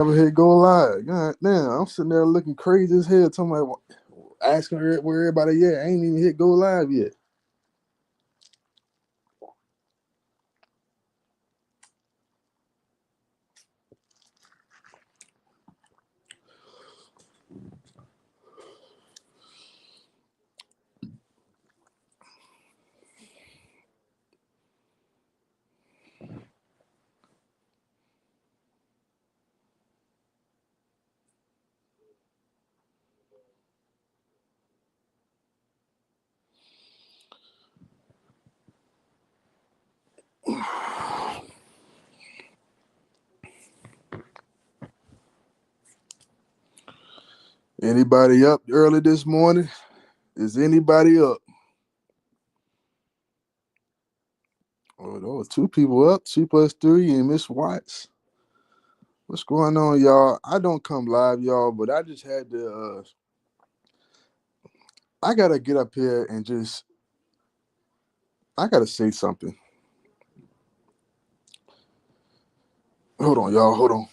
Never hit go live. God damn, I'm sitting there looking crazy as hell. Talking about asking where everybody at. I ain't even hit go live yet. Anybody up early this morning? Is anybody up? Oh, there was two people up. 2 plus 3 and Miss Watts. What's going on, y'all? I don't come live, y'all, but I just had to. I gotta get up here and just. I gotta say something. Hold on, y'all. Hold on.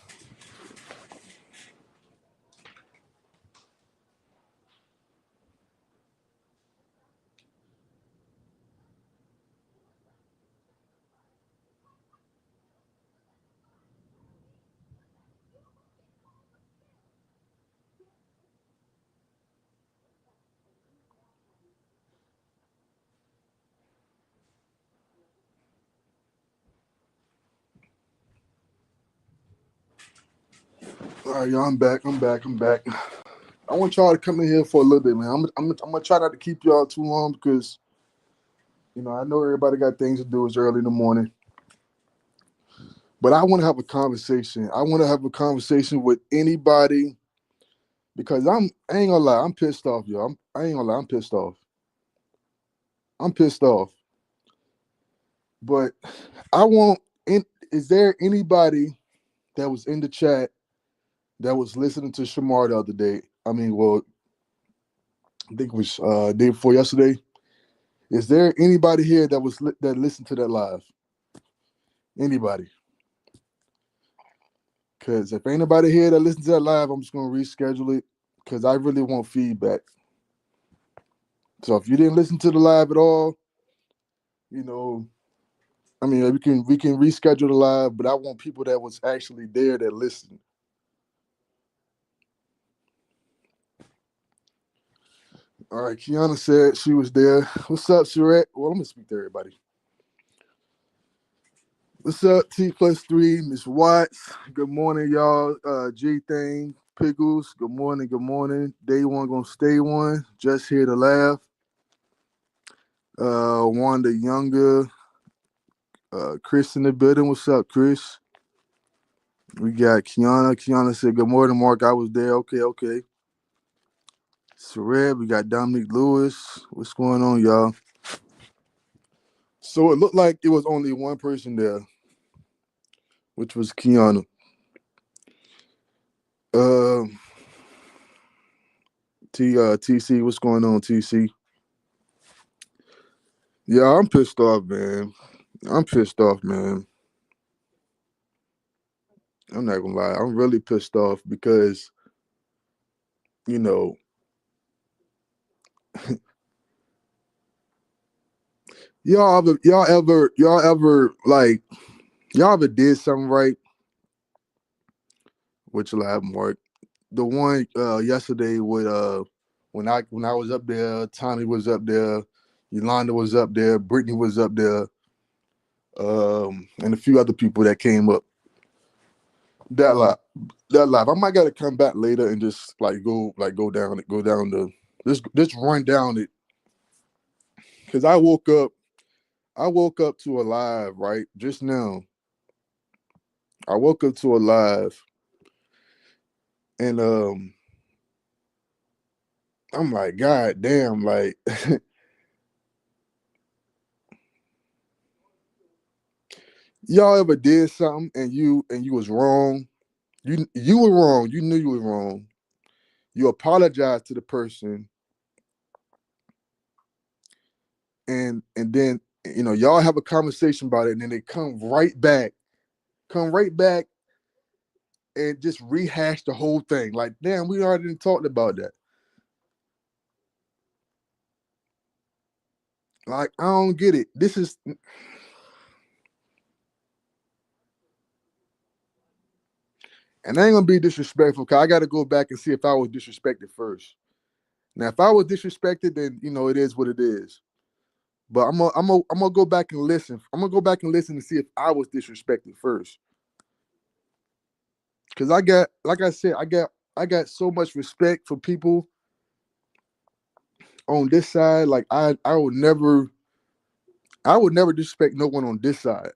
All right, y'all. I'm back. I'm back. I'm back. I want y'all to come in here for a little bit, man. I'm gonna try not to keep y'all too long because I know everybody got things to do. It's early in the morning, but I want to have a conversation. I want to have a conversation with anybody because I ain't gonna lie. I'm pissed off, y'all. I ain't gonna lie. I'm pissed off. I'm pissed off. But I want. Is there anybody that was in the chat that was listening to Shamar the other day? I mean, well, I think it was day before yesterday. Is there anybody here that listened to that live? Anybody? Because if ain't nobody here that listens to that live, I'm just gonna reschedule it because I really want feedback. So if you didn't listen to the live at all, you know, I mean, we can reschedule the live, but I want people that was actually there that listened. All right, Kiana said she was there. What's up, Sherette? Well, I'm gonna speak to everybody. What's up, T+3, Miss Watts? Good morning, y'all. G Thing, Pickles. Good morning, good morning. Day one gonna stay one. Just here to laugh. Wanda Younger, Chris in the building. What's up, Chris? We got Kiana. Kiana said, "Good morning, Mark. I was there." Okay, okay. Sareb, we got Dominic Lewis. What's going on, y'all? So it looked like it was only one person there, which was Kiana. Uh, TC, what's going on, TC? Yeah, I'm pissed off, man. I'm pissed off, man. I'm not gonna lie. I'm really pissed off because you know y'all ever did something right, which will have Mark. The one yesterday with when I was up there, Tommy was up there, Yolanda was up there, Brittany was up there, and a few other people that came up. That live, that live. I might gotta come back later and just go down the just run down it because I woke up to a live right just now. I woke up to a live and I'm like, God damn, like y'all ever did something and you was wrong. You were wrong. You knew you were wrong. You apologized to the person, and then y'all have a conversation about it, and then they come right back, and just rehash the whole thing. Like, damn, we already talked about that. Like, I don't get it. This is, and I ain't gonna be disrespectful because I got to go back and see if I was disrespected first. Now, if I was disrespected, then it is what it is. But I'm gonna go back and listen. I'm gonna go back and listen to see if I was disrespected first. Cause I got, like I said, I got so much respect for people on this side. Like I would never disrespect no one on this side,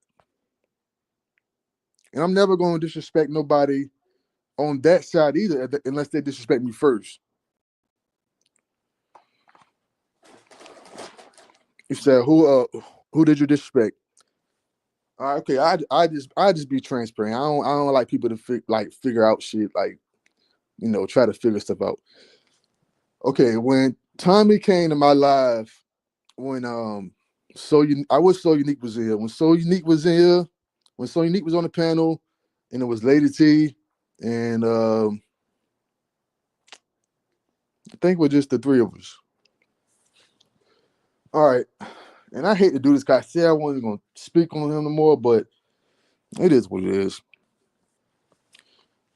and I'm never gonna disrespect nobody on that side either, unless they disrespect me first. You said who did you disrespect? Okay, I just be transparent. I don't like people to figure out shit, like try to figure stuff out. Okay, when Tommy came to my live, when I wish So Unique was in here. When So Unique was in here, when So Unique was on the panel, and it was Lady T, and I think it was just the three of us. All right, and I hate to do this guy. I said I wasn't gonna speak on him no more, but it is what it is.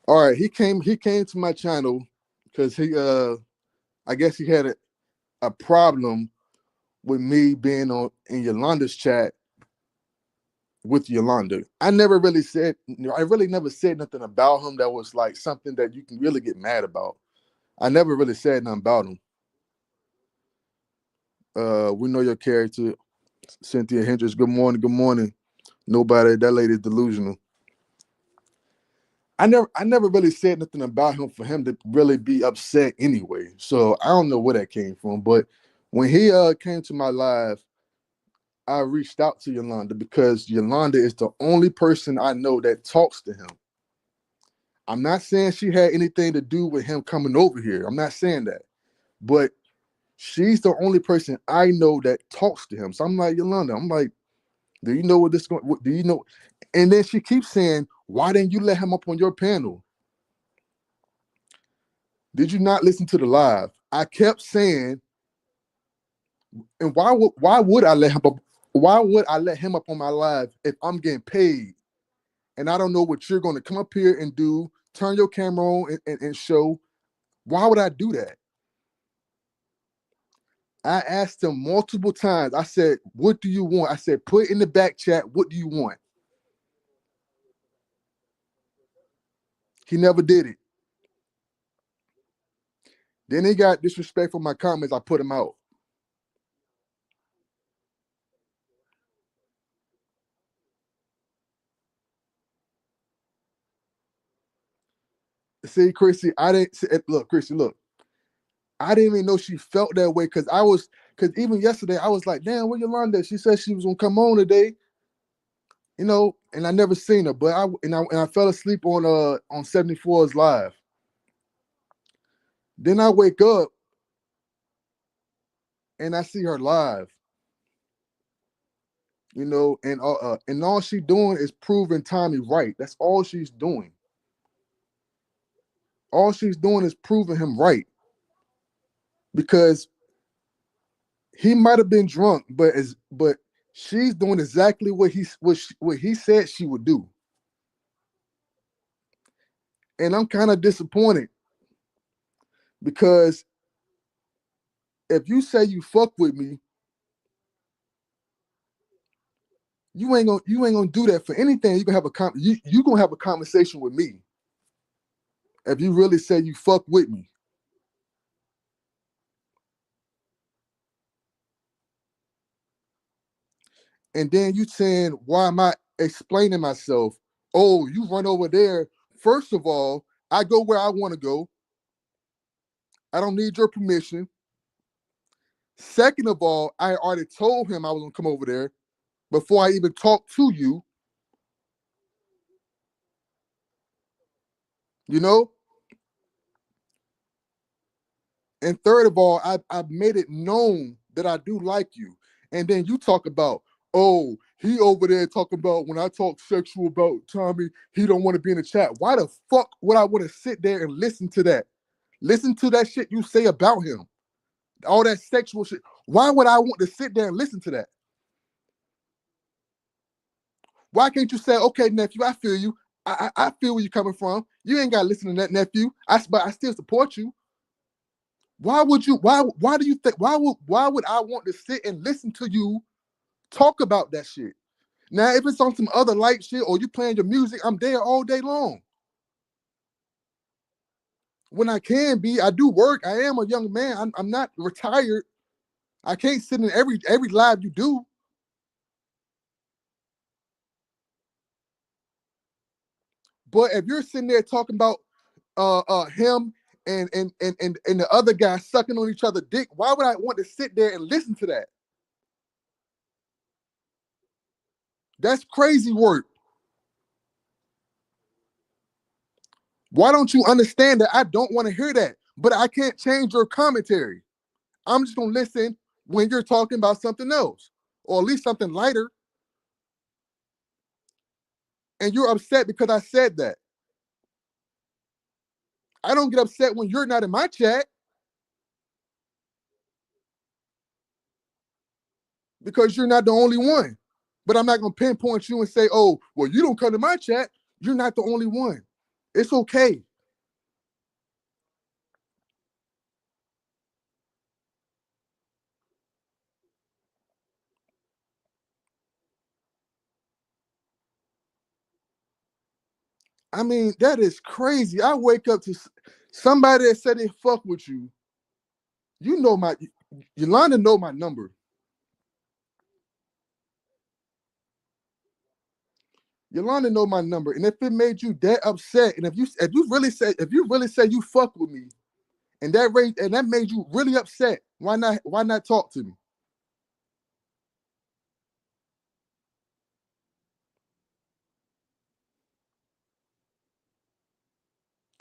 All right, he came to my channel because I guess he had a problem with me being on in Yolanda's chat with Yolanda. I really never said nothing about him that was like something that you can really get mad about. I never really said nothing about him. We know your character, Cynthia Hendricks. Good morning, good morning. Nobody, that lady's delusional. I never really said nothing about him for him to really be upset anyway. So I don't know where that came from. But when he came to my live, I reached out to Yolanda because Yolanda is the only person I know that talks to him. I'm not saying she had anything to do with him coming over here. I'm not saying that. But she's the only person I know that talks to him. So I'm like, Yolanda, I'm like, do you know what this going? Do you know? And then she keeps saying, why didn't you let him up on your panel? Did you not listen to the live? I kept saying, and why would I let him up? Why would I let him up on my live if I'm getting paid and I don't know what you're going to come up here and do? Turn your camera on and show. Why would I do that? I asked him multiple times. I said, what do you want? I said, put in the back chat, what do you want? He never did it. Then he got disrespectful my comments. I put him out. See, Chrissy, I didn't look, Chrissy, look. I didn't even know she felt that way because even yesterday I was like, damn, where Yolanda? She said she was gonna come on today, and I never seen her, but I fell asleep on 74's live. Then I wake up and I see her live, and all she doing is proving Tommy right. That's all she's doing. All she's doing is proving him right because he might have been drunk, but she's doing exactly what he said she would do. And I'm kind of disappointed because if you say you fuck with me, you ain't gonna do that for anything. You gonna have a conversation with me if you really say you fuck with me. And then you saying, why am I explaining myself? Oh, you run over there. First of all, I go where I want to go. I don't need your permission. Second of all, I already told him I was gonna come over there before I even talked to you. You know. And third of all, I've made it known that I do like you. And then you talk about, oh, he over there talking about when I talk sexual about Tommy, he don't want to be in the chat. Why the fuck would I want to sit there and listen to that? Listen to that shit you say about him. All that sexual shit. Why would I want to sit there and listen to that? Why can't you say, okay, nephew, I feel you. I feel where you're coming from. You ain't gotta listen to that, nephew. But I still support you. Why would you? Why do you think? Why would I want to sit and listen to you talk about that shit? Now, if it's on some other light shit or you playing your music, I'm there all day long. When I can be, I do work. I am a young man. I'm not retired. I can't sit in every live you do. But if you're sitting there talking about him and the other guy sucking on each other dick, why would I want to sit there and listen to that? That's crazy work. Why don't you understand that I don't want to hear that? But I can't change your commentary. I'm just gonna listen when you're talking about something else, or at least something lighter. And you're upset because I said that. I don't get upset when you're not in my chat because you're not the only one. But I'm not gonna pinpoint you and say, oh, well, you don't come to my chat. You're not the only one. It's okay. I mean, that is crazy. I wake up to somebody that said they fuck with you. You know my Yolanda know my number. Yolanda know my number. And if it made you that upset, and if you really say you fuck with me, and that made you really upset, why not talk to me?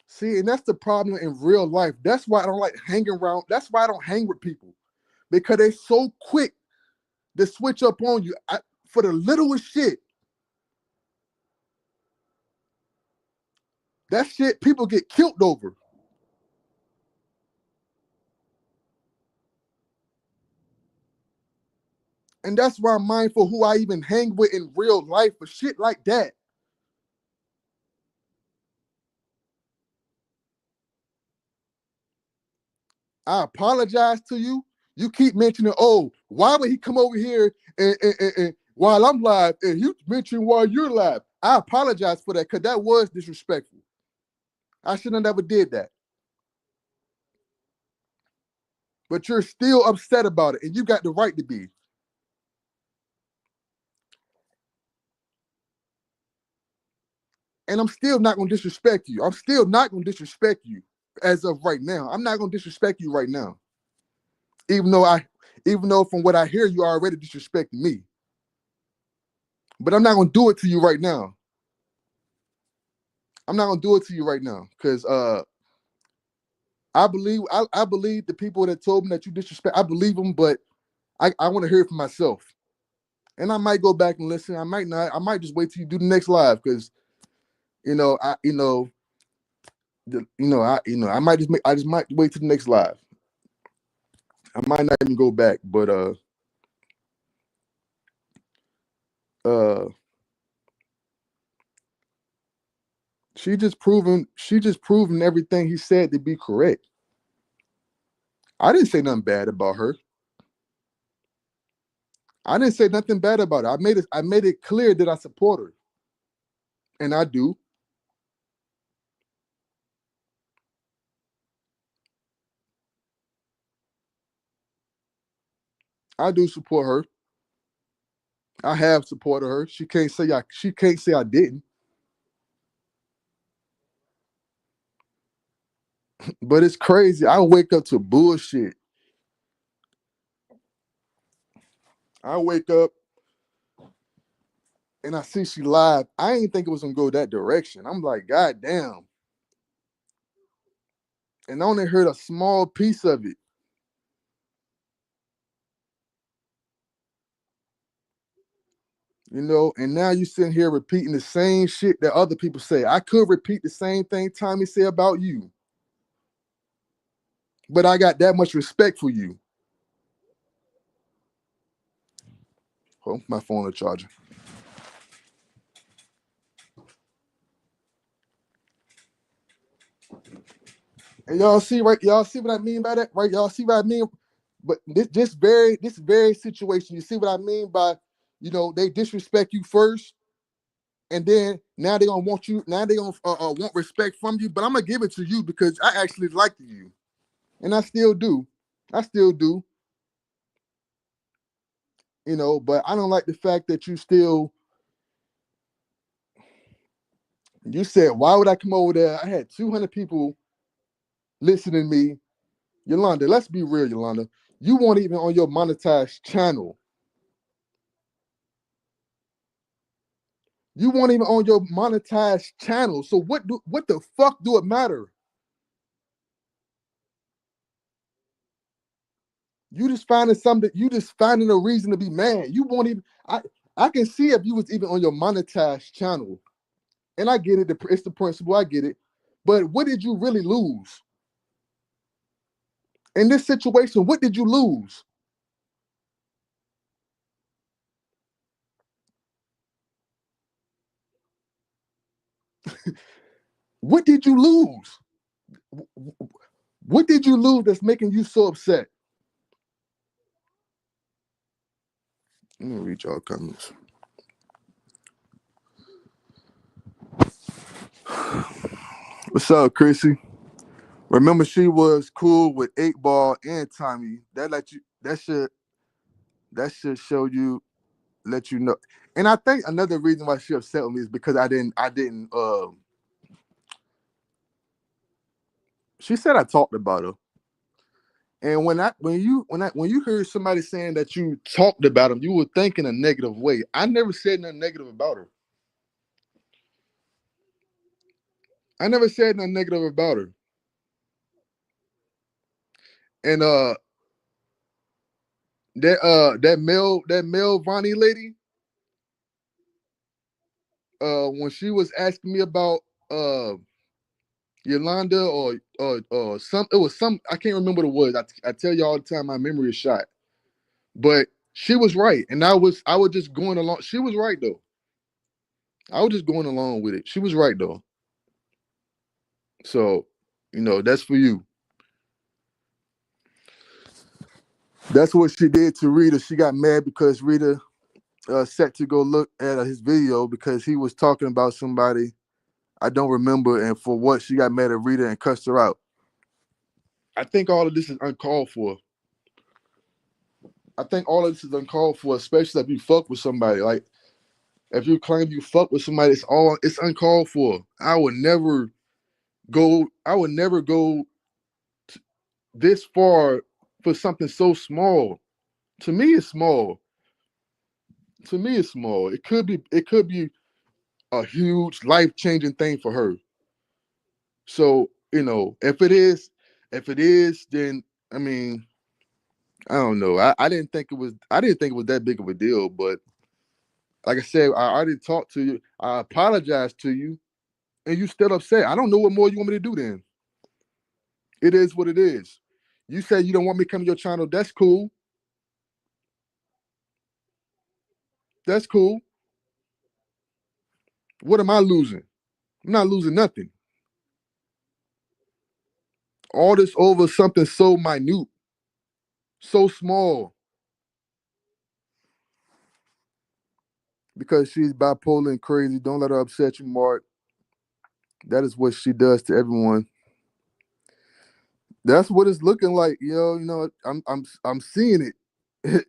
See, and that's the problem in real life. That's why I don't like hanging around. That's why I don't hang with people because they're so quick to switch up on you for the littlest shit. That shit people get killed over. And that's why I'm mindful who I even hang with in real life for shit like that. I apologize to you. You keep mentioning, oh, why would he come over here and while I'm live and you mention while you're live? I apologize for that because that was disrespectful. I should have never did that. But you're still upset about it, and you got the right to be. And I'm still not gonna disrespect you. I'm still not gonna disrespect you as of right now. I'm not gonna disrespect you right now. Even though from what I hear, you are already disrespecting me. But I'm not gonna do it to you right now. I'm not gonna do it to you right now because I believe the people that told me that you disrespect. I believe them, but I want to hear it for myself. And I might go back and listen. I might not. I might just wait till you do the next live because I I might I just might wait till the next live. I might not even go back, but uh she just proven everything he said to be correct. I didn't say nothing bad about her. I didn't say nothing bad about her. I made it clear that I support her. And I do. I do support her. I have supported her. She can't say I didn't. But it's crazy. I wake up to bullshit. I wake up and I see she live. I ain't think it was gonna go that direction. I'm like, God damn. And I only heard a small piece of it. And now you sitting here repeating the same shit that other people say. I could repeat the same thing Tommy said about you, but I got that much respect for you. Oh, my phone is charging. And y'all see, right? Y'all see what I mean by that, right? Y'all see what I mean? But this very situation, you see what I mean by, they disrespect you first, and then now they gonna want you. Now they gonna want respect from you. But I'm gonna give it to you because I actually like you, and I still do. I still do. But I don't like the fact that you still. You said, why would I come over there? I had 200 people listening to me. Yolanda, let's be real, Yolanda. You weren't even on your monetized channel. You weren't even on your monetized channel. So what the fuck do it matter? You just finding something. You just finding a reason to be mad. You won't even. I can see if you was even on your monetized channel, and I get it. It's the principle. I get it. But what did you really lose in this situation? What did you lose? What did you lose? What did you lose that's making you so upset? Let me read y'all comments. What's up, Chrissy? Remember, she was cool with 8 Ball and Tommy. That let you. That should show you, let you know. And I think another reason why she upset with me is because I didn't. She said I talked about her, and when you heard somebody saying that you talked about them, you were thinking a negative way. I never said nothing negative about her. I never said nothing negative about her. And that Mel Vonnie lady, when she was asking me about Yolanda or some, it was some, I can't remember what it was. I tell you all the time my memory is shot. But she was right, and I was just going along. She was right though. I was just going along with it. She was right though. So, that's for you. That's what she did to Rita. She got mad because Rita set to go look at his video because he was talking about somebody I don't remember, and for what she got mad at Rita and cussed her out. I think all of this is uncalled for. I think all of this is uncalled for, especially if you fuck with somebody. Like if you claim you fuck with somebody, it's uncalled for. I would never go this far for something so small. To me, it's small. To me, it's small. It could be a huge life changing thing for her. So if it is, then I mean, I don't know. I didn't think it was that big of a deal. But like I said, I already talked to you. I apologized to you, and you still upset. I don't know what more you want me to do. Then it is what it is. You said you don't want me to come to your channel. That's cool. That's cool. What am I losing? I'm not losing nothing. All this over something so minute, so small, because she's bipolar and crazy. Don't let her upset you, Mark. That is what she does to everyone. That's what it's looking like, yo. I'm seeing it.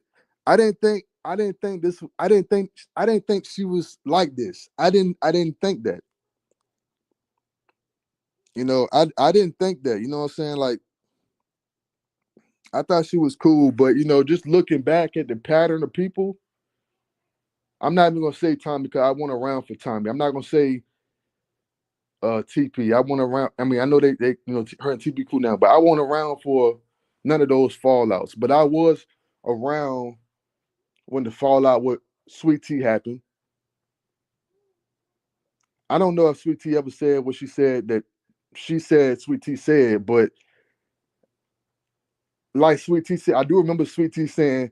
I didn't think she was like this. I didn't think that. I didn't think that. You know what I'm saying? Like I thought she was cool, but just looking back at the pattern of people, I'm not even gonna say Tommy because I want around for Tommy. I'm not gonna say TP. I want around. I mean, I know they her and TP cool now, but I want around for none of those fallouts. But I was around when the fallout with Sweet Tea happened. I don't know if Sweet Tea ever said what she said that she said Sweet Tea said, but like Sweet Tea said, I do remember Sweet Tea saying,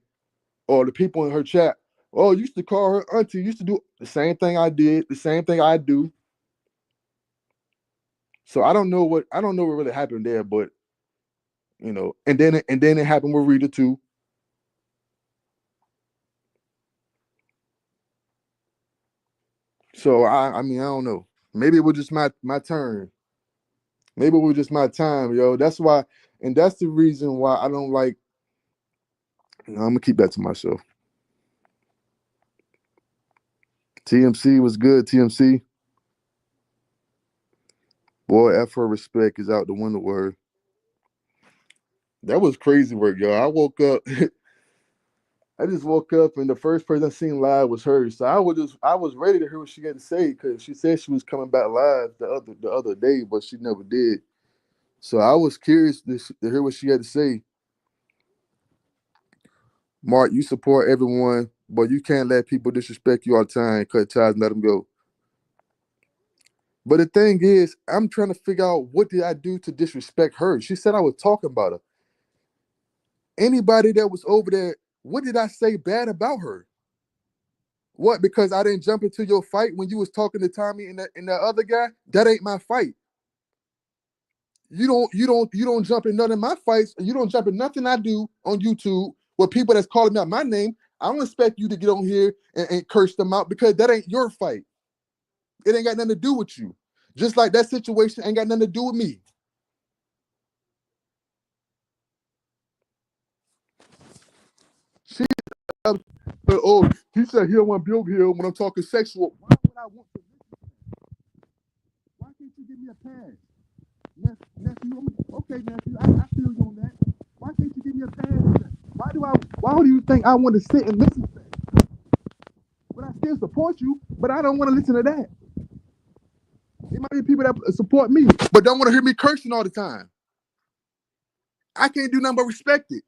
or the people in her chat, oh, used to call her auntie, used to do the same thing I did, the same thing I do. So I don't know what really happened there, but and then it happened with Rita too. So I mean I don't know. Maybe it was just my turn. Maybe it was just my time, yo. That's why, and that's the reason why I don't like. I'm gonna keep that to myself. TMC was good. TMC, boy, F her respect is out the window. Word. That was crazy work, yo. I woke up. I just woke up and the first person I seen live was her. So I was ready to hear what she had to say because she said she was coming back live the other day, but she never did. So I was curious to hear what she had to say. Mark, you support everyone, but you can't let people disrespect you all the time. Cut ties and let them go. But the thing is, I'm trying to figure out what did I do to disrespect her. She said I was talking about her. Anybody that was over there, what did I say bad about her? What? Because I didn't jump into your fight when you was talking to Tommy and that other guy? That ain't my fight. You don't jump in none of my fights. You don't jump in nothing I do on YouTube with people that's calling out my name. I don't expect you to get on here and curse them out because that ain't your fight. It ain't got nothing to do with you. Just like that situation ain't got nothing to do with me. She but oh, he said he don't want to be over here when I'm talking sexual. Why would I want to? Why can't you give me a pass? Nephew, okay, nephew, I feel you on that. Why can't you give me a pass? Why do you think I want to sit and listen to that? But I still support you, but I don't want to listen to that. There might be people that support me, but don't want to hear me cursing all the time. I can't do nothing but respect it.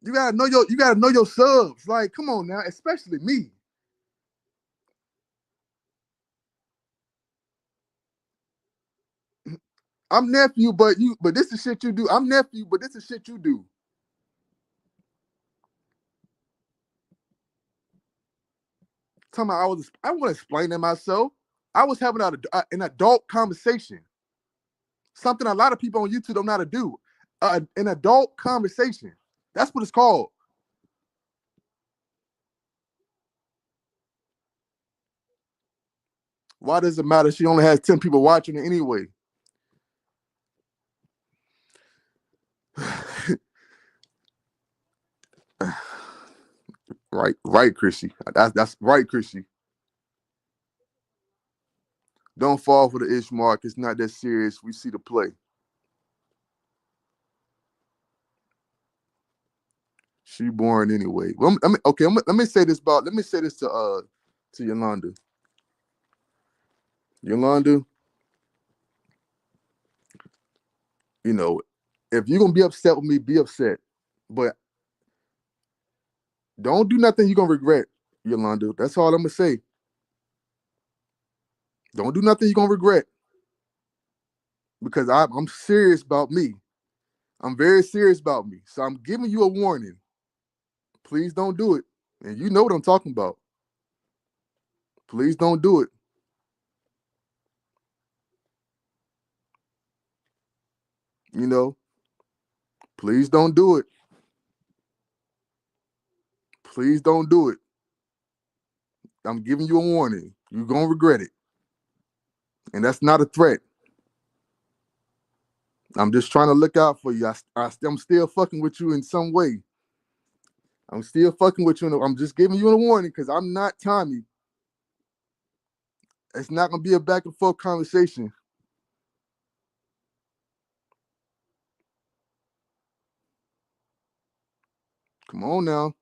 You gotta know your subs. Like, come on now, especially me. I'm nephew, but this is shit you do. I'm nephew, but this is shit you do. Talking about I want to explain to myself. I was having an adult conversation. Something a lot of people on YouTube don't know how to do. An adult conversation. That's what it's called. Why does it matter? She only has 10 people watching it anyway. Right, Chrissy. That's right, Chrissy. Don't fall for the ish mark. It's not that serious. We see the play. She born anyway. Well, okay. Let me say this to Yolanda. Yolanda, you know, if you're gonna be upset with me, be upset. But don't do nothing you're gonna regret, Yolanda. That's all I'm gonna say. Don't do nothing you're gonna regret because I'm serious about me. I'm very serious about me. So I'm giving you a warning. Please don't do it. And you know what I'm talking about. Please don't do it. You know, please don't do it. Please don't do it. I'm giving you a warning. You're gonna regret it. And that's not a threat. I'm just trying to look out for you. I'm still fucking with you in some way. I'm still fucking with you. I'm just giving you a warning because I'm not Tommy. It's not gonna be a back and forth conversation. Come on now.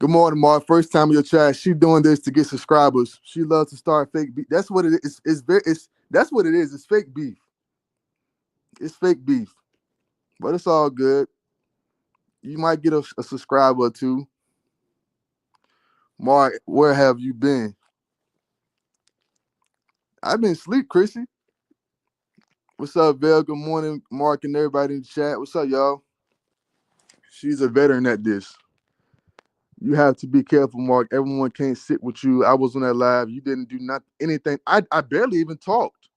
Good morning, Mark. First time in your chat. She doing this to get subscribers. She loves to start fake beef. That's what it is. That's what it is. It's fake beef. It's fake beef. But it's all good. You might get a subscriber or two. Mark, where have you been? I've been asleep, Chrissy. What's up, Val? Good morning, Mark, and everybody in the chat. What's up, y'all? She's a veteran at this. You have to be careful, Mark. Everyone can't sit with you. I was on that live. You didn't do not anything. I barely even talked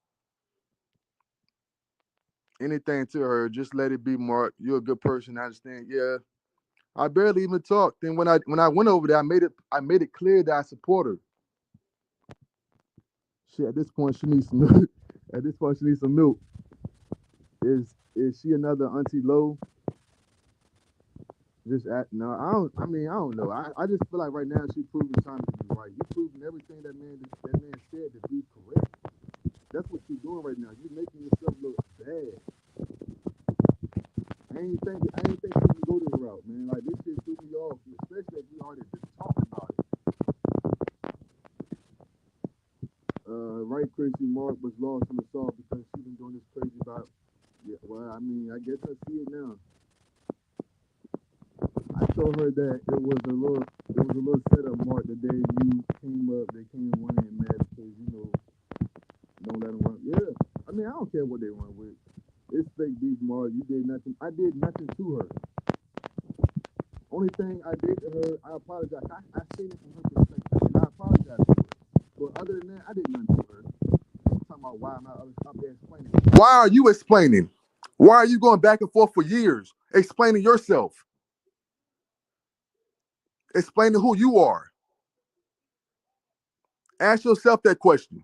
anything to her. Just let it be, Mark. You're a good person. I understand. Yeah. I barely even talked. Then when I went over there, I made it clear that I support her. Shit, at this point she needs some milk. At this point she needs some milk. Is she another Auntie Low? Just at no, I don't know. I just feel like right now she proving time to be right. You proving everything that man said to be correct. That's what you're doing right now. You're making yourself look bad. I ain't think you can go this route, man. Like this shit threw me off, especially if we already just talked about it. Right, Chrissy Mark was lost in the sauce because she been doing this crazy about. Yeah, well, I mean, I guess I see it now. I told her that it was a little setup, Mark. The day you came up, they came running mad because don't let them run. Yeah, I mean, I don't care what they run with. It's fake beef, Mark. You did nothing. I did nothing to her. Only thing I did to her, I apologize. I seen it from her perspective, and I apologize to her. But other than that, I did nothing to her. I'm talking about why am I up there explaining? Why are you explaining? Why are you going back and forth for years explaining yourself? Explaining who you are. Ask yourself that question.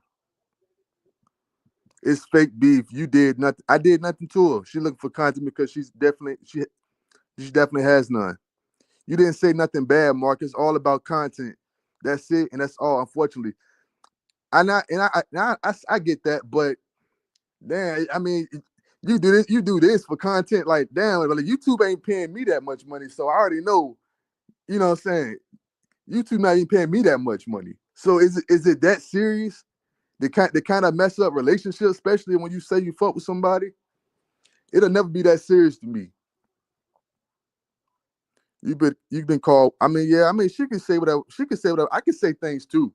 It's fake beef. You did nothing. I did nothing to her. She looking for content because she definitely has none. You didn't say nothing bad, Mark. It's all about content. That's it, and that's all. Unfortunately, I get that, but damn, I mean, you do this for content. Like damn, like YouTube ain't paying me that much money, so I already know. You know what I'm saying? YouTube not even paying me that much money. So is it that serious? The kind of mess up relationships, especially when you say you fuck with somebody, it'll never be that serious to me. You've been called. I mean, yeah. I mean, she can say whatever. She can say whatever. I can say things too.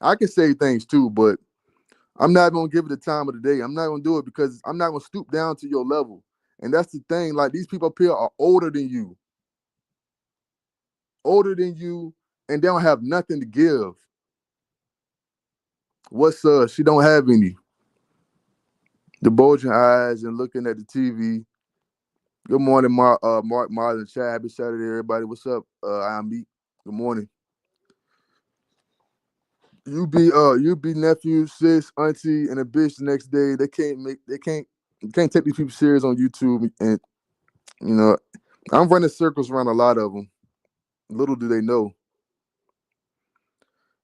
I can say things too, but I'm not gonna give it the time of the day. I'm not gonna do it because I'm not gonna stoop down to your level. And that's the thing. Like these people up here are older than you, and they don't have nothing to give. What's She don't have any. The bulging eyes and looking at the TV. Good morning, Mark, Marlon, Chad. Happy Saturday, everybody. What's up? I'm Meek. Good morning. You be nephew, sis, auntie, and a bitch the next day. They can't take these people serious on YouTube, and you know, I'm running circles around a lot of them. Little do they know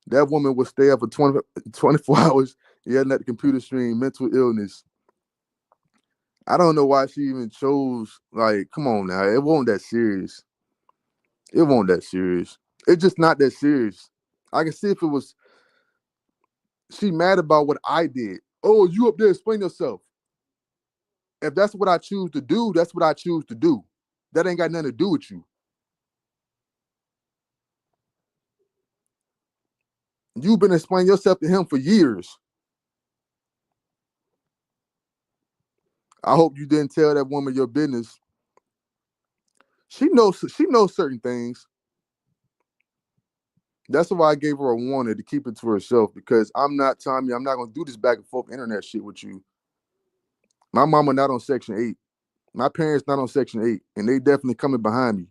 that woman will stay up for 24 hours yelling at the computer screen, mental illness. I don't know why she even chose. Like, come on now, it wasn't that serious. It wasn't that serious. It's just not that serious. I can see if it was. She mad about what I did. Oh, you up there? Explain yourself. If that's what I choose to do, that's what I choose to do. That ain't got nothing to do with you. You've been explaining yourself to him for years. I hope you didn't tell that woman your business. She knows certain things. That's why I gave her a warning to keep it to herself because I'm not telling you I'm not gonna do this back and forth internet shit with you. My mama not on Section 8. My parents not on Section 8, and they definitely coming behind me.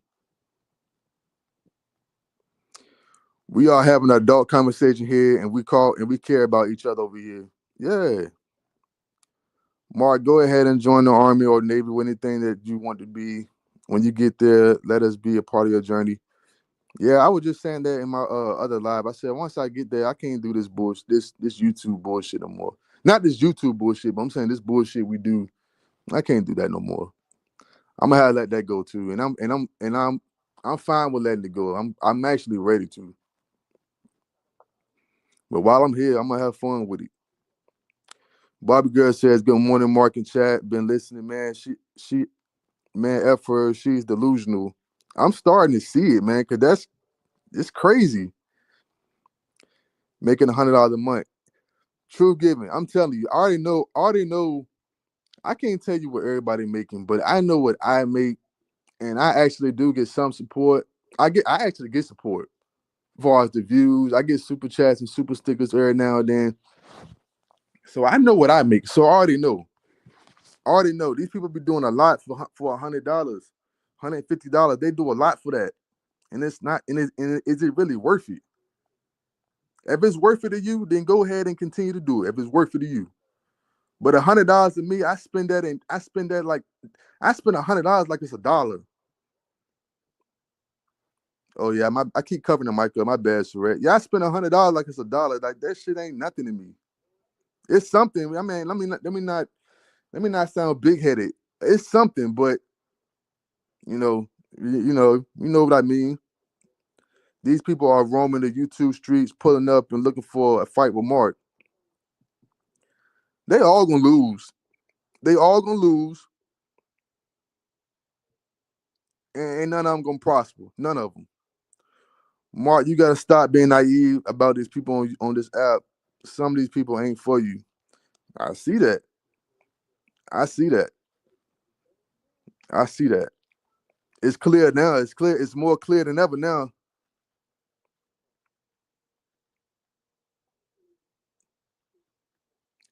We are having an adult conversation here, and we care about each other over here. Yeah. Mark, go ahead and join the Army or Navy with anything that you want to be. When you get there, let us be a part of your journey. Yeah, I was just saying that in my other live. I said once I get there, I can't do this bullshit, this YouTube bullshit no more. Not this YouTube bullshit, but I'm saying this bullshit we do. I can't do that no more. I'm gonna have to let that go too, and I'm fine with letting it go. I'm actually ready to. But while I'm here, I'm gonna have fun with it. Bobby Girl says, "Good morning, Mark and chat. Been listening, man. Man, F her. She's delusional. I'm starting to see it, man. Cause It's crazy making $100 a month. True giving. I'm telling you, I already know. I already know. I can't tell you what everybody making, but I know what I make, and I actually do get some support. I actually get support as far as the views. I get super chats and super stickers every now and then. So I know what I make. So I already know. I already know these people be doing a lot for $100, $150. They do a lot for that, and it's not. Is it really worth it? If it's worth it to you, then go ahead and continue to do it. If it's worth it to you, but $100 to me, I spend that like I spend $100 like it's a dollar. Oh yeah, I keep covering the mic up. My bad, Sherette. Yeah, I spend $100 like it's a dollar. Like that shit ain't nothing to me. It's something. I mean, let me not sound big headed. It's something, but you know, you know what I mean. These people are roaming the YouTube streets, pulling up and looking for a fight with Mark. They all gonna lose. They all gonna lose, and ain't none of them gonna prosper. None of them. Mark, you gotta stop being naive about these people on this app. Some of these people ain't for you. I see that. I see that. I see that. It's clear now. It's clear. It's more clear than ever now.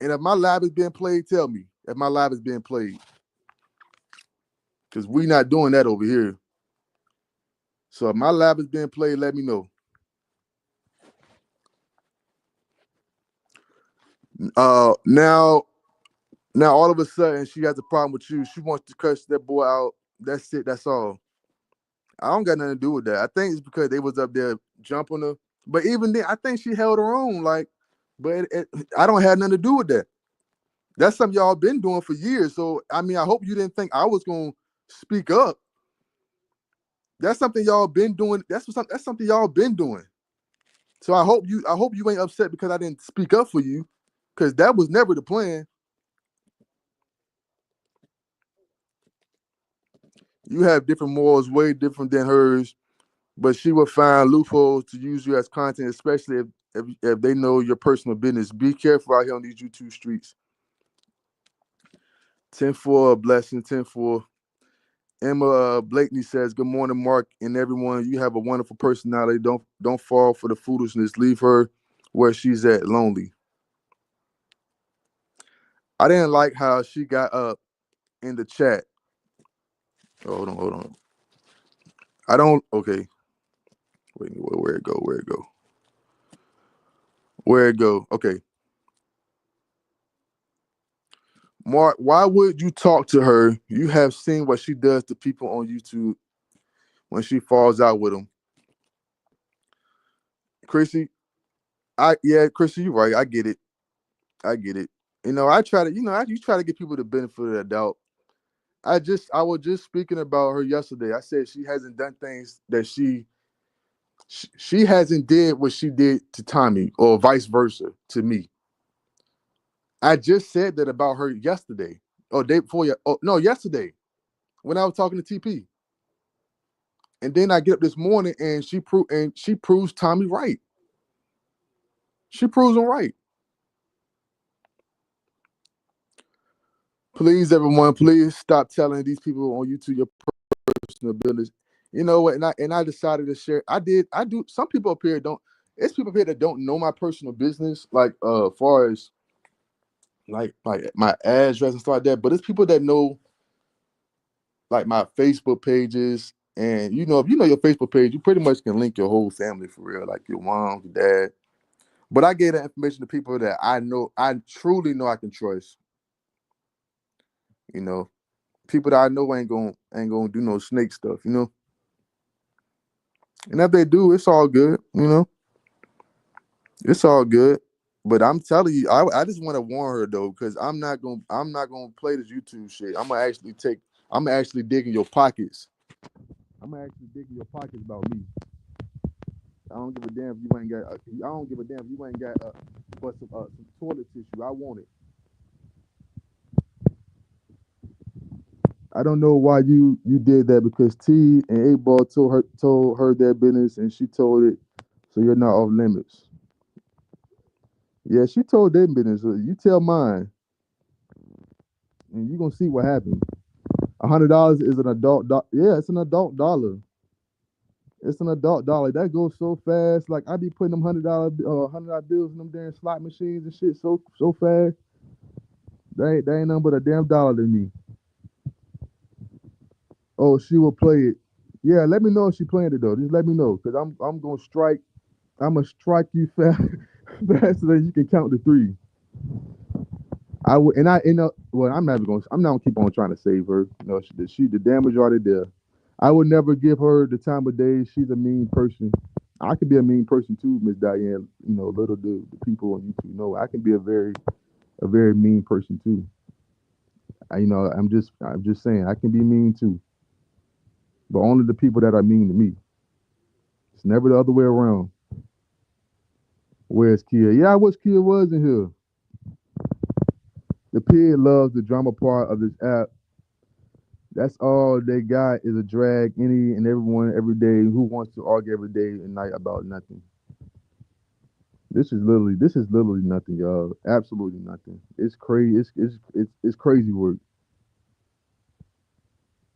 And if my live is being played, tell me if my live is being played, because we not doing that over here. So if my live is being played, let me know. Now, all of a sudden she has a problem with you. She wants to cuss that boy out. That's it. That's all. I don't got nothing to do with that. I think it's because they was up there jumping her. But even then, I think she held her own. Like, but I don't have nothing to do with that. That's something y'all been doing for years. So I mean, I hope you didn't think I was gonna speak up. That's something y'all been doing. That's something y'all been doing. So I hope you ain't upset because I didn't speak up for you, because that was never the plan. You have different morals, way different than hers, but she will find loopholes to use you as content, especially if they know your personal business. Be careful out here on these YouTube streets. 10-4, a blessing. 10-4. Emma Blakeney says, "Good morning, Mark and everyone. You have a wonderful personality. Don't fall for the foolishness. Leave her where she's at, lonely." I didn't like how she got up in the chat. Oh, hold on. I don't. Okay, wait. Where it go? Where it go? Where it go? Okay, Mark. Why would you talk to her? You have seen what she does to people on YouTube when she falls out with them. Chrissy, Chrissy, you're right. I get it. I get it. I try to, you try to give people the benefit of the doubt. I was just speaking about her yesterday. I said she hasn't done things that she hasn't did what she did to Tommy, or vice versa to me. I just said that about her yesterday, or day before. Oh, no, yesterday when I was talking to TP, and then I get up this morning and she proves Tommy right. She proves him right. Please, everyone, please stop telling these people on YouTube your personal business. You know what? And I decided to share. I do. Some people up here don't. It's people up here that don't know my personal business, like far as like my address and stuff like that. But it's people that know like my Facebook pages, and if you know your Facebook page, you pretty much can link your whole family for real, like your mom, your dad. But I gave that information to people that I truly know I can trust. You know, people that I know ain't gonna do no snake stuff. And if they do, it's all good. It's all good. But I'm telling you, I just want to warn her though, because I'm not gonna play this YouTube shit. I'm gonna actually dig in your pockets. I'm gonna actually dig in your pockets about me. I don't give a damn if you ain't got. I don't give a damn if you ain't got but some toilet tissue. I want it. I don't know why you did that because T and 8 Ball told her their business and she told it, so you're not off limits. Yeah, she told their business. So you tell mine, and you gonna see what happens. $100 is an adult. Yeah, it's an adult dollar. It's an adult dollar. That goes so fast. Like I be putting them $100 bills in them damn slot machines and shit so fast. They ain't nothing but a damn dollar to me. Oh, she will play it. Yeah, let me know if she playing it though. Just let me know, cause I'm gonna strike. I'm gonna strike you fast, faster than you can count to three. I would, and I, well, I'm never gonna. I'm not gonna keep on trying to save her. No, she the damage already there. I would never give her the time of day. She's a mean person. I could be a mean person too, Miss Diane. Little the people on YouTube know I can be a very mean person too. I'm just saying I can be mean too, but only the people that are mean to me. It's never the other way around. Where's Kia? Yeah, I wish Kia was in here. The pig loves the drama part of this app. That's all they got is a drag any and everyone every day who wants to argue every day and night about nothing. This is literally nothing, y'all. Absolutely nothing. It's crazy. It's crazy work.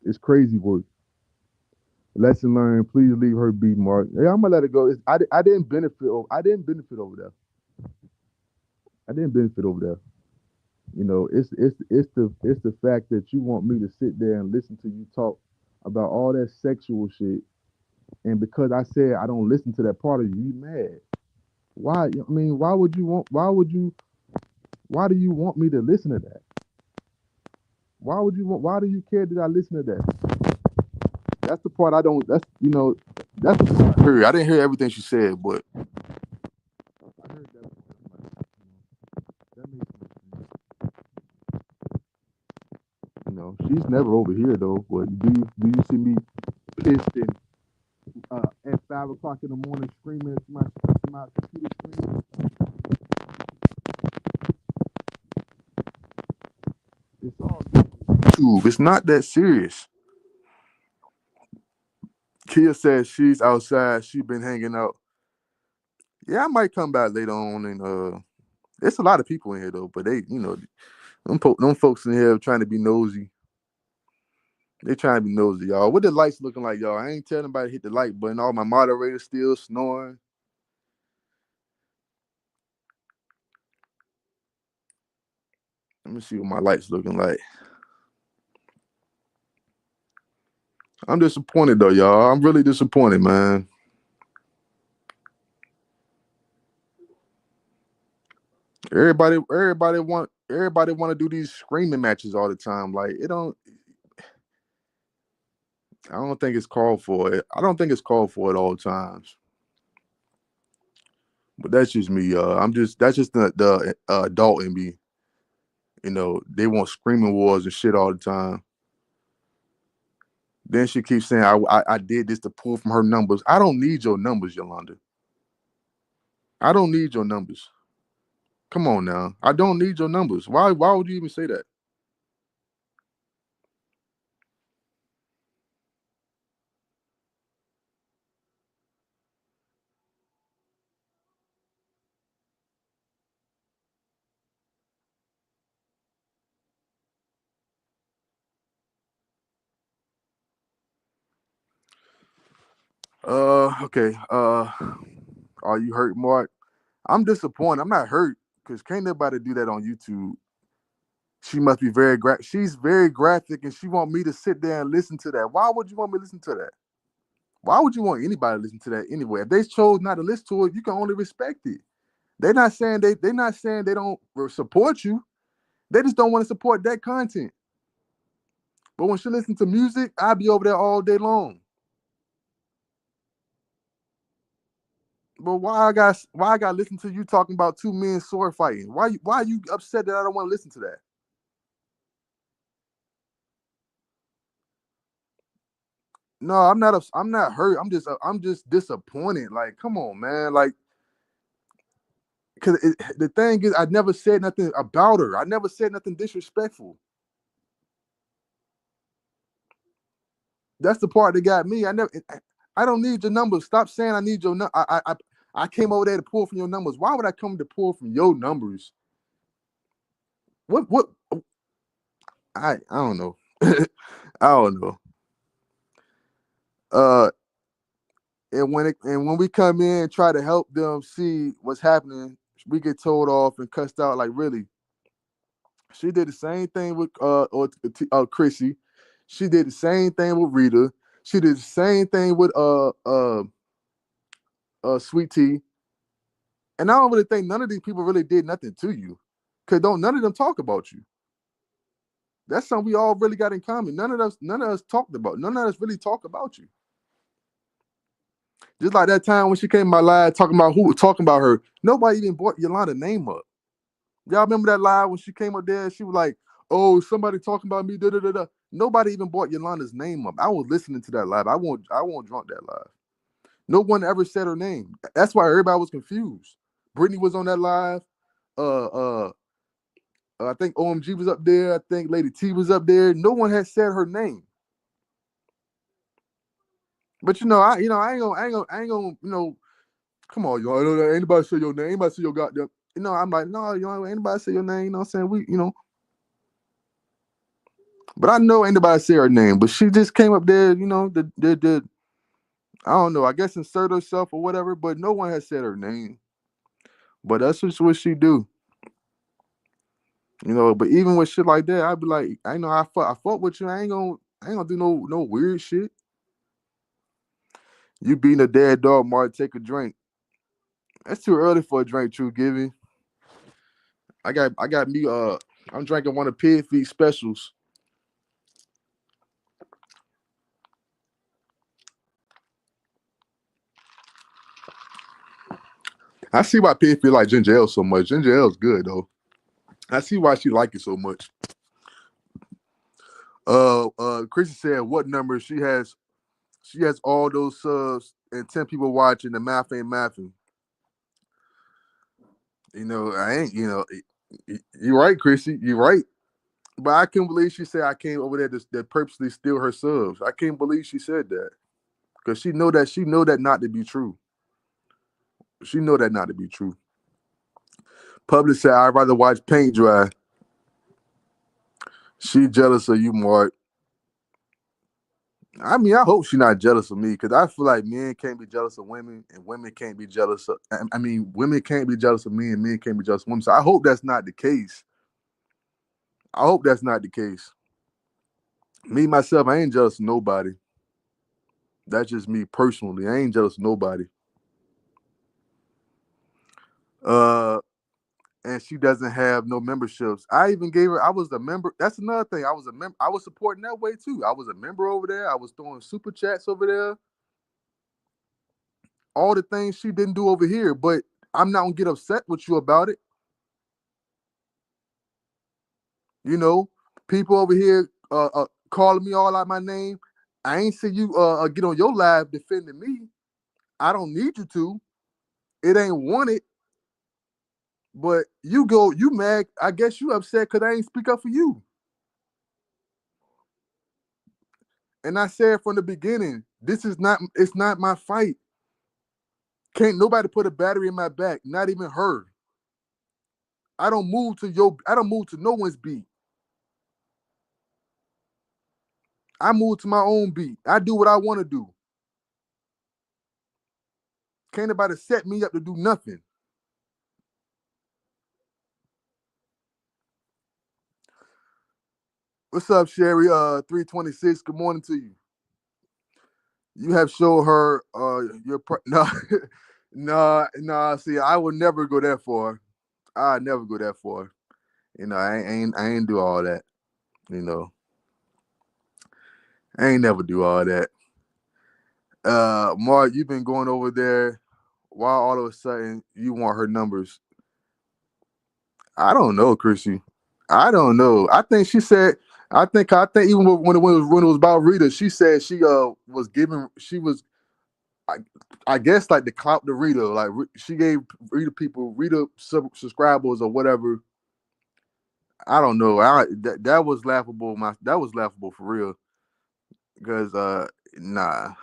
It's crazy work. Lesson learned. Please leave her be, Mark. Yeah, I'm gonna let it go. I didn't benefit. I didn't benefit over there. I didn't benefit over there. It's the fact that you want me to sit there and listen to you talk about all that sexual shit, and because I said I don't listen to that part of you, you mad. Why? I mean, why would you want? Why do you want me to listen to that? Why would you want? Why do you care that I listen to that? That's the part I don't. That's the part I heard. I didn't hear everything she said, but I heard that. That makes sense. She's never over here though. But do you see me pissed and at 5 o'clock in the morning screaming at my computer screen? It's all YouTube. It's not that serious. Kia says she's outside. She been hanging out. Yeah, I might come back later on, and there's a lot of people in here though. But them folks in here trying to be nosy. They trying to be nosy, y'all. What the lights looking like, y'all? I ain't telling nobody to hit the like button. All my moderators still snoring. Let me see what my lights looking like. I'm disappointed though, y'all. I'm really disappointed, man. Everybody want to do these screaming matches all the time. Like it don't. I don't think it's called for it. I don't think it's called for it all times. But that's just me, y'all. That's just the adult in me. They want screaming wars and shit all the time. Then she keeps saying I did this to pull from her numbers. I don't need your numbers, Yolanda. I don't need your numbers. Come on now. I don't need your numbers. Why would you even say that? Okay. Are you hurt, Mark? I'm disappointed. I'm not hurt because can't nobody do that on YouTube. She must be she's very graphic and she want me to sit there and listen to that. Why would you want me to listen to that? Why would you want anybody to listen to that anyway? If they chose not to listen to it, you can only respect it. They're not saying they don't support you. They just don't want to support that content. But when she listens to music, I'll be over there all day long. But why I got to listen to you talking about two men sword fighting? Why are you upset that I don't want to listen to that? No, I'm not hurt. I'm just disappointed. Like, come on, man. Like, because the thing is, I never said nothing about her. I never said nothing disrespectful. That's the part that got me. I don't need your numbers. Stop saying I need your I came over there to pull from your numbers. Why would I come to pull from your numbers? What I don't know. I don't know. Uh and when we come in and try to help them see what's happening, we get told off and cussed out. Like, really? She did the same thing with Chrissy. She did the same thing with Rita. She did the same thing with Sweet Tea. And I don't really think none of these people really did nothing to you. Cause don't none of them talk about you. That's something we all really got in common. None of us talked about. None of us really talk about you. Just like that time when she came in my live talking about who was talking about her. Nobody even brought Yolanda's name up. Y'all remember that live when she came up there? She was like, "Oh, somebody talking about me." Da, da, da, da. Nobody even brought Yolanda's name up. I was listening to that live. I won't drunk that live. No one ever said her name. That's why everybody was confused. Brittany was on that live. Uh, uh, I think OMG was up there. I think Lady T was up there. No one had said her name. But I ain't gonna, come on, y'all. Ain't anybody say your name. Anybody say your goddamn. I'm like, no, anybody say your name. You know what I'm saying? But I know ain't nobody say her name. But she just came up there, I don't know. I guess insert herself or whatever. But no one has said her name. But that's just what she do. But even with shit like that, I'd be like, I fought with you. I ain't gonna do no weird shit. You being a dead dog, Mark, take a drink. That's too early for a drink, True Giving. I got me I'm drinking one of Pig Feet specials. I see why Pig Feet like ginger ale so much. Ginger ale is good though. I see why she like it so much. Chrissy said what number she has all those subs and 10 people watching, the math ain't mathing. I ain't, you're right, Chrissy. You're right. But I can't believe she said I came over there to purposely steal her subs. I can't believe she said that. Because she know that not to be true. She know that not to be true. Public said I'd rather watch paint dry. She jealous of you, Mark. I mean, I hope she's not jealous of me because I feel like men can't be jealous of women and women can't be jealous of. I mean, women can't be jealous of me and men can't be jealous of women. So I hope that's not the case. I hope that's not the case. Me myself, I ain't jealous of nobody. That's just me personally. I ain't jealous of nobody. Uh, and she doesn't have no memberships. I even gave her. I was a member. That's another thing. I was a member. I was supporting that way too. I was a member over there. I was throwing super chats over there. All the things she didn't do over here. But I'm not gonna get upset with you about it. People over here calling me all out my name. I ain't see you get on your live defending me. I don't need you to. It ain't wanted. But you mad. I guess you upset because I ain't speak up for you. And I said from the beginning, it's not my fight. Can't nobody put a battery in my back, not even her. I don't move to no one's beat. I move to my own beat. I do what I want to do. Can't nobody set me up to do nothing. What's up, Sherry? 326. Good morning to you. You have showed her your no, no, no. See, I would never go that far. I never go that far. I ain't do all that. You know, I ain't never do all that. Mark, you've been going over there. Why all of a sudden you want her numbers? I don't know, Chrissy. I don't know. I think she said. I think even when it was about Rita, she said she was giving. She was I, I guess like the clout to Rita, like she gave Rita subscribers or whatever. I don't know. That was laughable. That was laughable for real. because nah,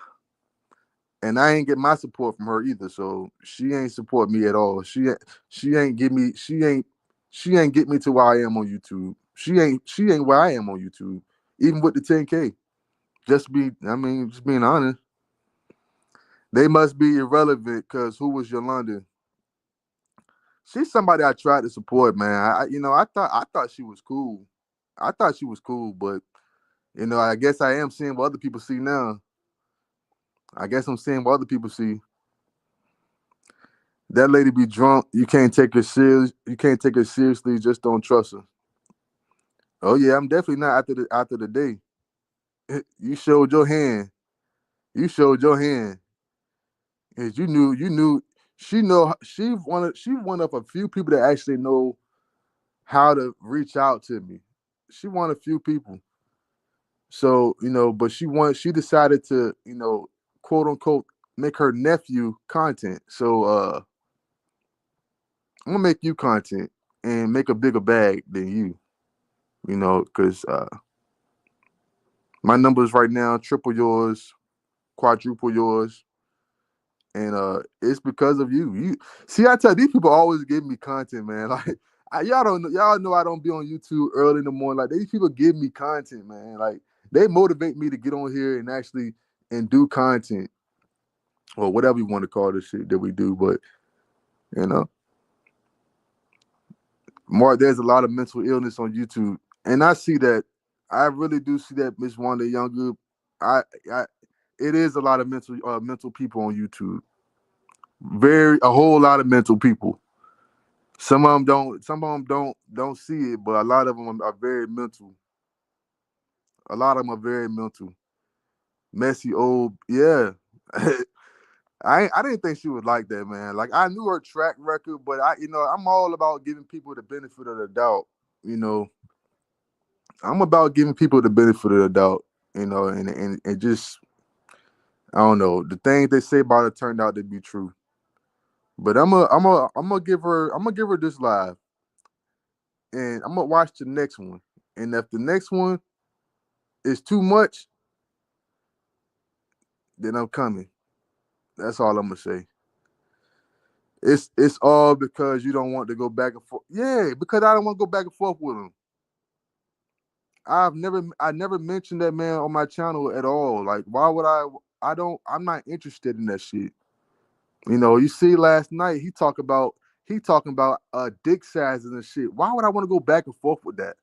and I ain't get my support from her either. So she ain't support me at all. She ain't give me she ain't get me to where I am on YouTube. She ain't where I am on YouTube. Even with the 10K. Just being honest. They must be irrelevant because who was Yolanda? She's somebody I tried to support, man. I thought she was cool. I thought she was cool, but I guess I am seeing what other people see now. I guess I'm seeing what other people see. That lady be drunk. You can't take her serious. You can't take her seriously. Just don't trust her. Oh yeah, I'm definitely not after the day. You showed your hand. You showed your hand. Cause you knew she one of a few people that actually know how to reach out to me. She one of a few people. So, but she decided to, quote unquote, make her nephew content. So I'm gonna make you content and make a bigger bag than you, because my numbers right now triple yours, quadruple yours, and it's because of you. You see, I tell these people always give me content, man. Like y'all know I don't be on YouTube early in the morning. Like these people give me content, man. Like they motivate me to get on here and actually and do content or whatever you want to call this shit that we do. But you know, Mark, there's a lot of mental illness on YouTube, and I see that. I really do see that, Miss Wanda Younger. I, I, it is a lot of mental people on YouTube. A whole lot of mental people. Some of them don't see it, but a lot of them are very mental. A lot of them are very mental. Messy old, yeah. I didn't think she was like that, man. Like I knew her track record, but I'm all about giving people the benefit of the doubt. You know, I'm about giving people the benefit of the doubt. And just I don't know the things they say about it turned out to be true. But I'm gonna give her this live, and I'm gonna watch the next one. And if the next one is too much, then I'm coming. That's all I'm gonna say. It's all because you don't want to go back and forth. Yeah, because I don't want to go back and forth with him. I never mentioned that man on my channel at all. Like, why would I? I'm not interested in that shit. You see, last night he talking about dick sizes and shit. Why would I want to go back and forth with that?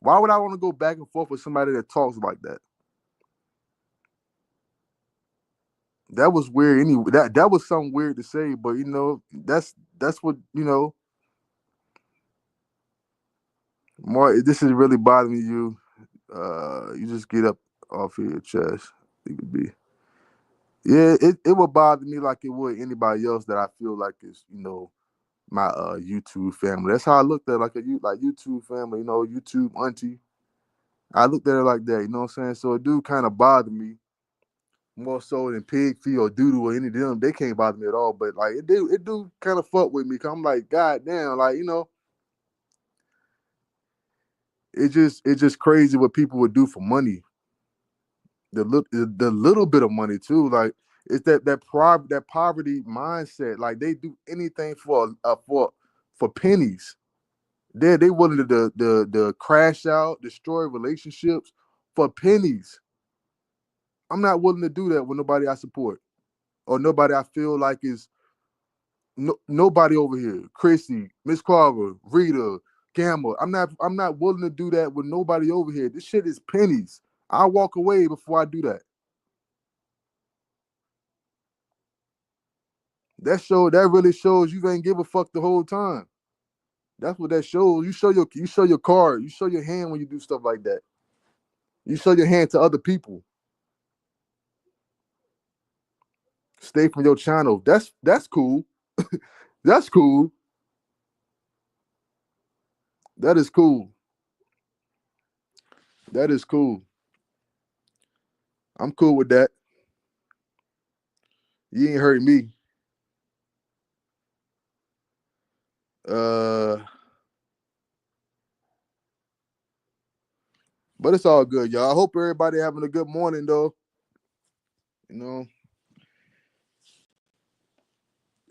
Why would I want to go back and forth with somebody that talks like that? That was weird. Anyway, that was something weird to say, but that's what more. This is really bothering you. You just get up off of your chest. You could be. Yeah, it would bother me like it would anybody else that I feel like is my YouTube family. That's how I looked at it, like YouTube family. YouTube auntie. I looked at it like that. You know what I'm saying? So it do kind of bother me more so than pig feet or doodle or any of them. They can't bother me at all. But like it do kind of fuck with me. Cause I'm like, God damn, like it's just crazy what people would do for money. The little bit of money too. Like it's that poverty mindset. Like they do anything for pennies. They willing to the crash out, destroy relationships for pennies. I'm not willing to do that with nobody I support or nobody I feel like is nobody over here. Chrissy, Miss Carver, Rita, Gamma. I'm not willing to do that with nobody over here. This shit is pennies. I walk away before I do that. That really shows you ain't give a fuck the whole time. That's what that shows. You show your card. You show your hand when you do stuff like that. You show your hand to other people. Stay from your channel. That's cool. That's cool. That is cool. That is cool. I'm cool with that. You ain't hurt me. Uh, But it's all good, y'all. I hope everybody having a good morning though. You know,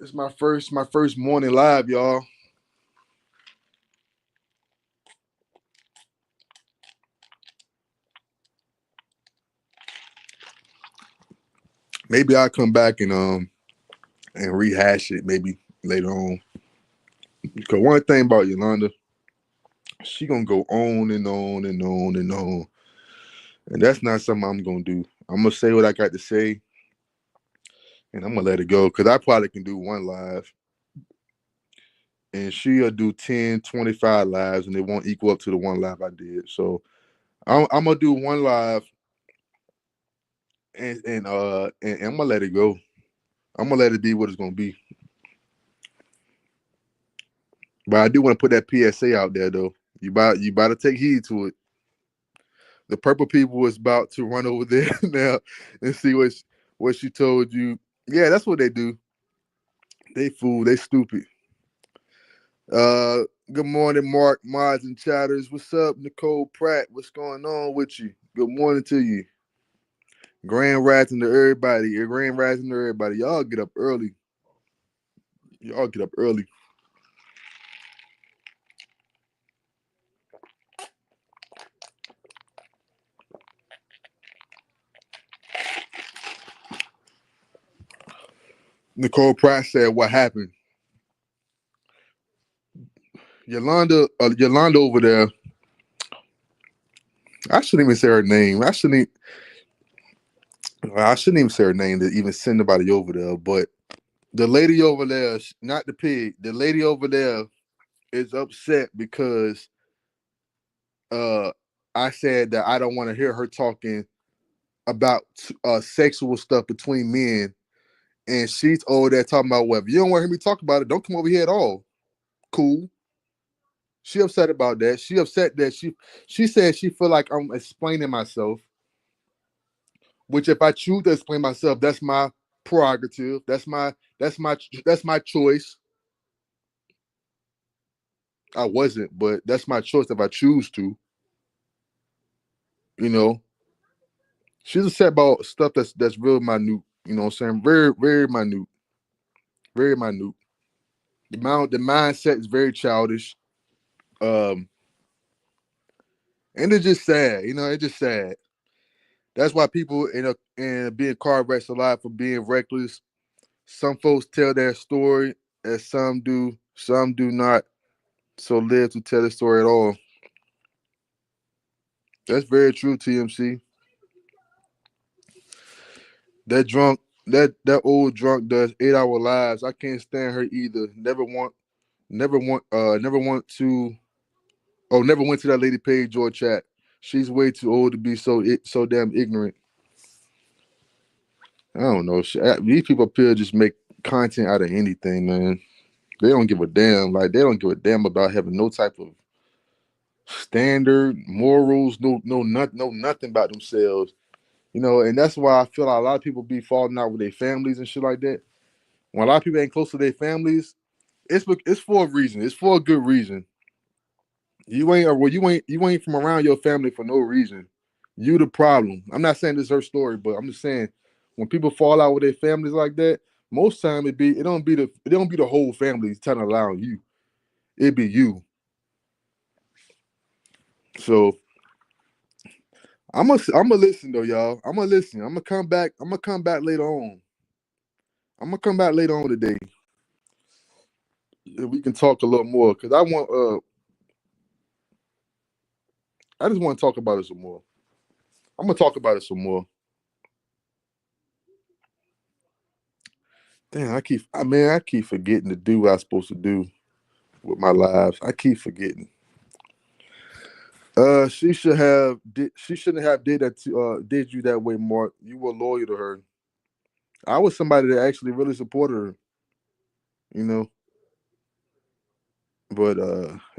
it's my first morning live, y'all. Maybe I'll come back and rehash it maybe later on. Cause one thing about Yolanda, she gonna go on and on and on and on, and that's not something I'm gonna do. I'm gonna say what I got to say, and I'm gonna let it go. Cause I probably can do one live, and she'll do 10, 25 lives, and it won't equal up to the one live I did. So I'm gonna do one live, and I'm gonna let it go. I'm gonna let it be what it's gonna be. But I do want to put that PSA out there though. You about to take heed to it. The purple people is about to run over there now and see what she told you. Yeah, that's what they do. They fool. They stupid. Uh, Good morning, Mark, Mods, and Chatters. What's up, Nicole Pratt? What's going on with you? Good morning to you. Grand rising to everybody. Grand rising to everybody. Y'all get up early. Y'all get up early. Nicole Pratt said, "What happened?" Yolanda over there. I shouldn't even say her name. I shouldn't even say her name to even send nobody over there. But the lady over there, not the pig, the lady over there is upset because uh I said that I don't want to hear her talking about sexual stuff between men, and she's over there talking about, well, if you don't want to hear me talk about it, don't come over here at all. Cool. She upset about that. She upset that she said she feel like I'm explaining myself, which if I choose to explain myself, that's my prerogative. That's my choice. I wasn't, but that's my choice if I choose to. You know, she's upset about stuff that's real minute. You know what I'm saying? Very, very minute. Very minute. The mindset is very childish. Um, and it's just sad. You know, it's just sad. That's why people in being car wrecks a lot for being reckless. Some folks tell their story, and some do not. So live to tell the story at all. That's very true, TMC. That drunk, that old drunk does 8 hour lives. I can't stand her either. Never want to. Oh, never went to that lady page or chat. She's way too old to be so damn ignorant. I don't know. These people up here just make content out of anything, man. They don't give a damn. Like they don't give a damn about having no type of standard morals. No nothing about themselves. You know, and that's why I feel like a lot of people be falling out with their families and shit like that. When a lot of people ain't close to their families, it's for a reason. It's for a good reason. You ain't from around your family for no reason. You the problem. I'm not saying this is her story, but I'm just saying when people fall out with their families like that, most time it don't be the whole family trying to lie on you. It be you. So I'm gonna listen though, y'all. I'm gonna listen. I'm gonna come back. I'm gonna come back later on. I'm gonna come back later on today. And we can talk a little more because I just want to talk about it some more. I'm gonna talk about it some more. Damn, I keep forgetting to do what I'm supposed to do with my lives. I keep forgetting. She shouldn't have did you that way, Mark. You were loyal to her. I was somebody that actually really supported her, you know. But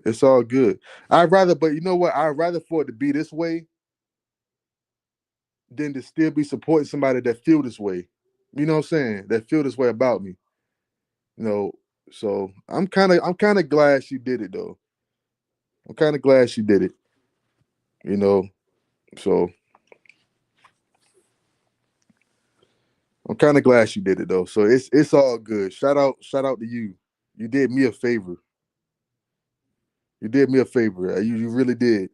it's all good. But you know what? I'd rather for it to be this way than to still be supporting somebody that feel this way. You know what I'm saying? That feel this way about me. You know, so I'm kinda glad she did it though. I'm kinda glad she did it, you know. So I'm kind of glad she did it though. So it's all good. Shout out to you. You did me a favor. You did me a favor. You really did.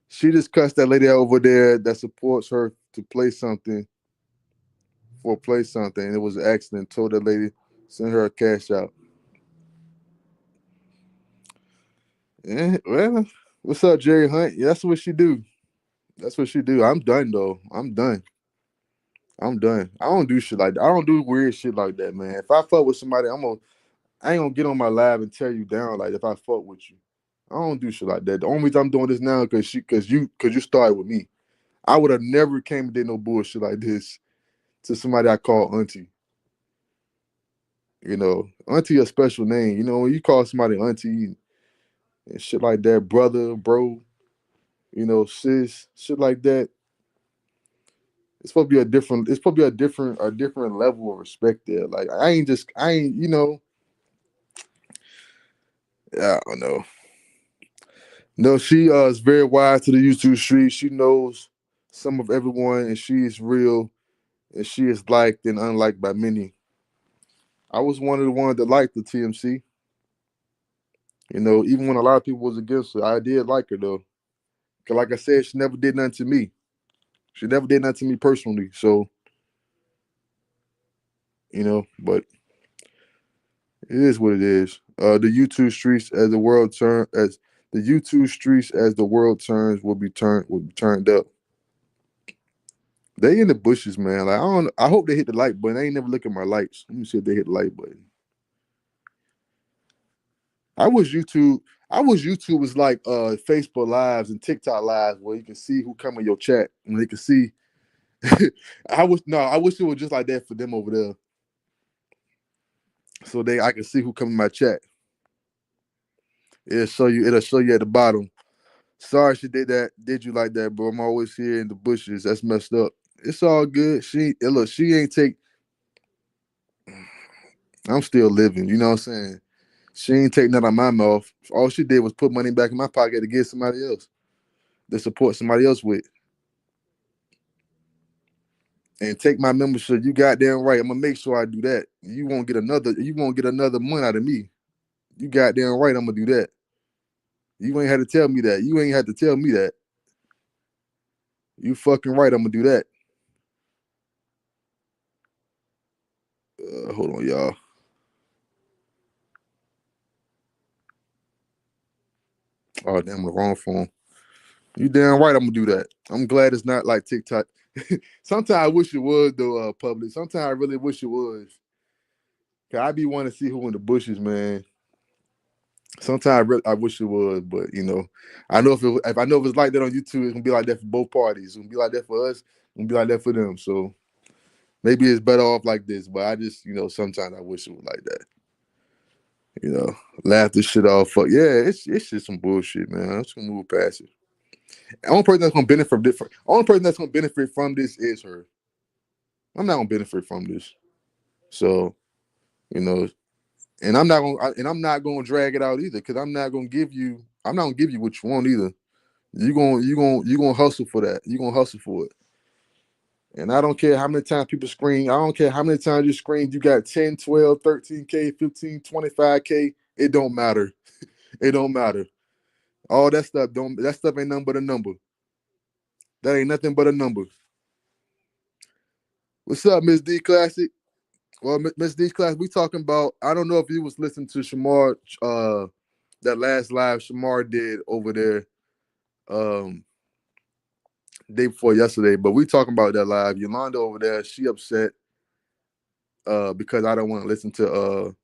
She just cussed that lady out over there that supports her to play something for play something. And it was an accident. Told that lady send her a cash out. Yeah, well, what's up, Jerry Hunt? Yeah, that's what she do. That's what she do. I'm done though. I'm done. I'm done. I don't do shit like that. I don't do weird shit like that, man. If I fuck with somebody, I ain't gonna get on my live and tear you down like if I fuck with you. I don't do shit like that. The only reason I'm doing this now cause you started with me. I would have never came and did no bullshit like this to somebody I call auntie. Auntie a special name. When you call somebody auntie and shit like that, brother, bro, sis, shit like that, it's supposed to be a different. It's supposed to be a different level of respect there. Like I ain't, I don't know. No, she is very wise to the YouTube street. She knows some of everyone, and she is real, and she is liked and unliked by many. I was one of the ones that liked the TMC. Even when a lot of people was against her, I did like her though. Cause like I said, she never did nothing to me. She never did nothing to me personally. So but it is what it is. The YouTube streets as the YouTube streets as the world turns will be turned up. They in the bushes, man. Like I don't. I hope they hit the like button. I ain't never look at my likes. Let me see if they hit the like button. I wish YouTube. I wish YouTube was like Facebook lives and TikTok lives where you can see who come in your chat and they can see. I wish it was just like that for them over there, so I can see who come in my chat. It'll show you at the bottom. Sorry she did that. Did you like that, bro? I'm always here in the bushes. That's messed up. It's all good. Look. She ain't take. I'm still living. You know what I'm saying? She ain't take none out of my mouth. All she did was put money back in my pocket to give somebody else, to support somebody else with, and take my membership. You goddamn right. I'm gonna make sure I do that. You won't get another. You won't get another month out of me. You goddamn right. I'm gonna do that. You ain't had to tell me that. You ain't had to tell me that. You fucking right. I'm gonna do that. Hold on, y'all. Oh damn, the wrong phone. You damn right. I'm gonna do that. I'm glad it's not like TikTok. Sometimes I wish it was though. Public. Sometimes I really wish it was. Cause I be wanting to see who in the bushes, man. Sometimes I wish it was, but I know if I know if it's like that on YouTube, it's gonna be like that for both parties. It's gonna be like that for us. It's gonna be like that for them. So maybe it's better off like this. But I just sometimes I wish it was like that. You know, laugh this shit off. Fuck yeah, it's just some bullshit, man. I'm just gonna move past it. The only person that's gonna benefit from different. Only person that's gonna benefit from this is her. I'm not gonna benefit from this. So you know, and I'm not gonna drag it out either because I'm not gonna give you. I'm not gonna give you what you want either. You gonna hustle for that. You gonna hustle for it. And I don't care how many times people scream. I don't care how many times you scream. You got 10, 12, 13K, 15, 25K. It don't matter. It don't matter. All that stuff don't. That stuff ain't nothing but a number. That ain't nothing but a number. What's up, Miss D Classic? Well, Miss D Classic, we talking about. I don't know if you was listening to Shamar, that last live Shamar did over there, um, day before yesterday. But we talking about that live. Yolanda over there, she upset because I don't want to listen to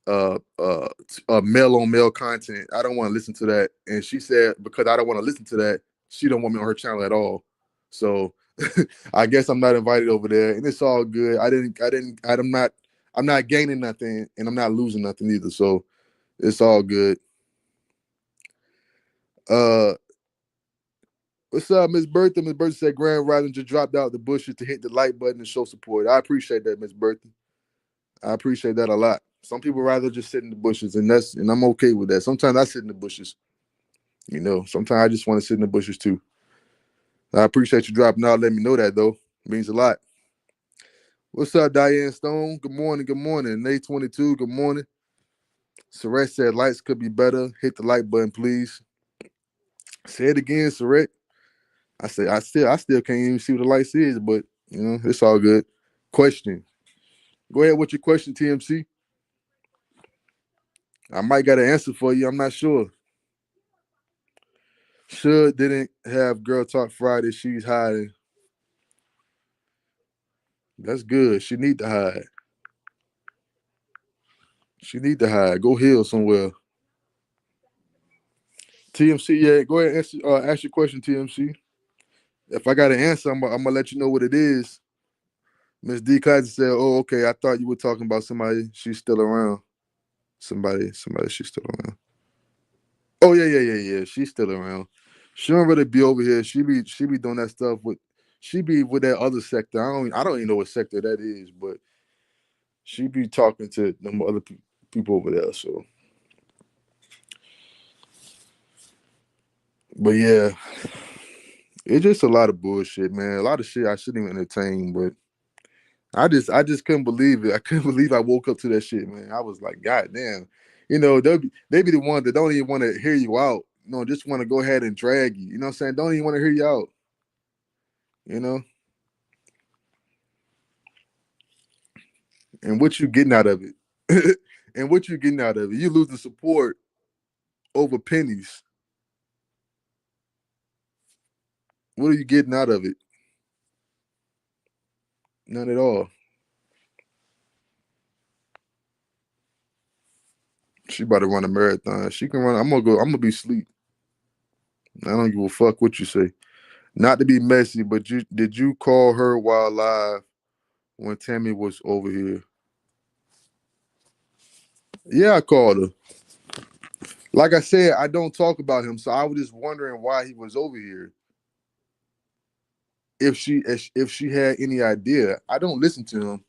male on male content. I don't want to listen to that. And she said because I don't want to listen to that, she don't want me on her channel at all. So I guess I'm not invited over there, and it's all good. I'm not gaining nothing, and I'm not losing nothing either. So it's all good. Uh, what's up, Miss Bertha? Miss Bertha said Grand Rising just dropped out the bushes to hit the like button and show support. I appreciate that, Miss Bertha. I appreciate that a lot. Some people rather just sit in the bushes, and I'm okay with that. Sometimes I sit in the bushes. Sometimes I just want to sit in the bushes too. I appreciate you dropping out. Let me know that though. Means a lot. What's up, Diane Stone? Good morning. Good morning. Nate 22. Good morning. Surrett said lights could be better. Hit the like button, please. Say it again, Surrett. I still can't even see what the lights is, but it's all good. Question. Go ahead with your question, TMC. I might got an answer for you. I'm not sure. Should didn't have Girl Talk Friday. She's hiding. That's good. She need to hide. She need to hide. Go heal somewhere. TMC, yeah. Go ahead and ask your question, TMC. If I got an answer, I'm gonna let you know what it is. Miss D. Classic said, "Oh, okay. I thought you were talking about somebody. She's still around. Somebody. She's still around. Oh yeah. She's still around. She don't really be over here. She be doing that stuff with. She be with that other sector. I don't even know what sector that is, but she be talking to them other people over there. So, but yeah, it's just a lot of bullshit, man. A lot of shit I shouldn't even entertain, but I just couldn't believe it. I couldn't believe I woke up to that shit, man. I was like, God damn. They be the ones that don't even want to hear you out. Just want to go ahead and drag you. You know what I'm saying? Don't even want to hear you out. You know? And what you getting out of it? And what you getting out of it? You lose the support over pennies. What are you getting out of it? None at all. She about to run a marathon. She can run. I'm gonna go. I'm gonna be asleep. I don't give a fuck what you say. Not to be messy, but did you call her while live when Tammy was over here? Yeah, I called her. Like I said, I don't talk about him, so I was just wondering why he was over here. If she had any idea, I don't listen to him.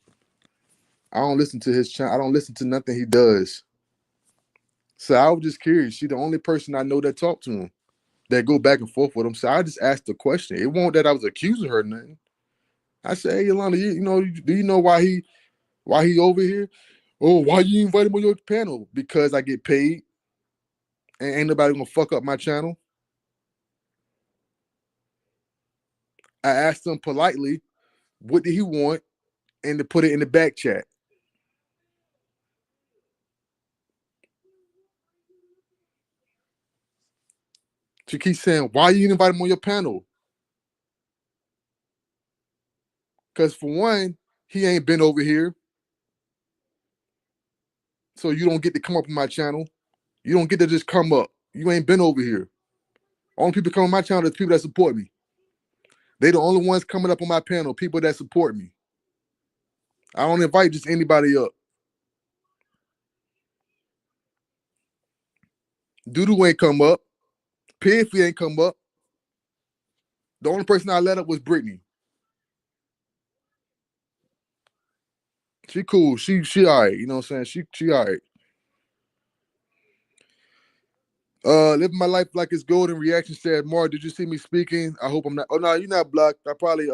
I don't listen to his channel. I don't listen to nothing he does. So I was just curious. She the only person I know that talk to him, that go back and forth with him. So I just asked the question. It wasn't that I was accusing her or nothing. I said, "Hey, Yolanda, do you know why he over here? Oh, why you invite him on your panel? Because I get paid, and ain't nobody gonna fuck up my channel." I asked him politely, what did he want, and to put it in the back chat. She keeps saying, "Why you invite him on your panel?" Because for one, he ain't been over here, so you don't get to come up on my channel. You don't get to just come up. You ain't been over here. Only people come on my channel is people that support me. They the only ones coming up on my panel, people that support me. I don't invite just anybody up. Doodoo ain't come up. Piffy ain't come up. The only person I let up was Brittany. She cool. She all right. You know what I'm saying? She all right. Living my life like it's golden. Reaction said, "Mar, did you see me speaking? I hope I'm not. Oh no, you're not blocked. I probably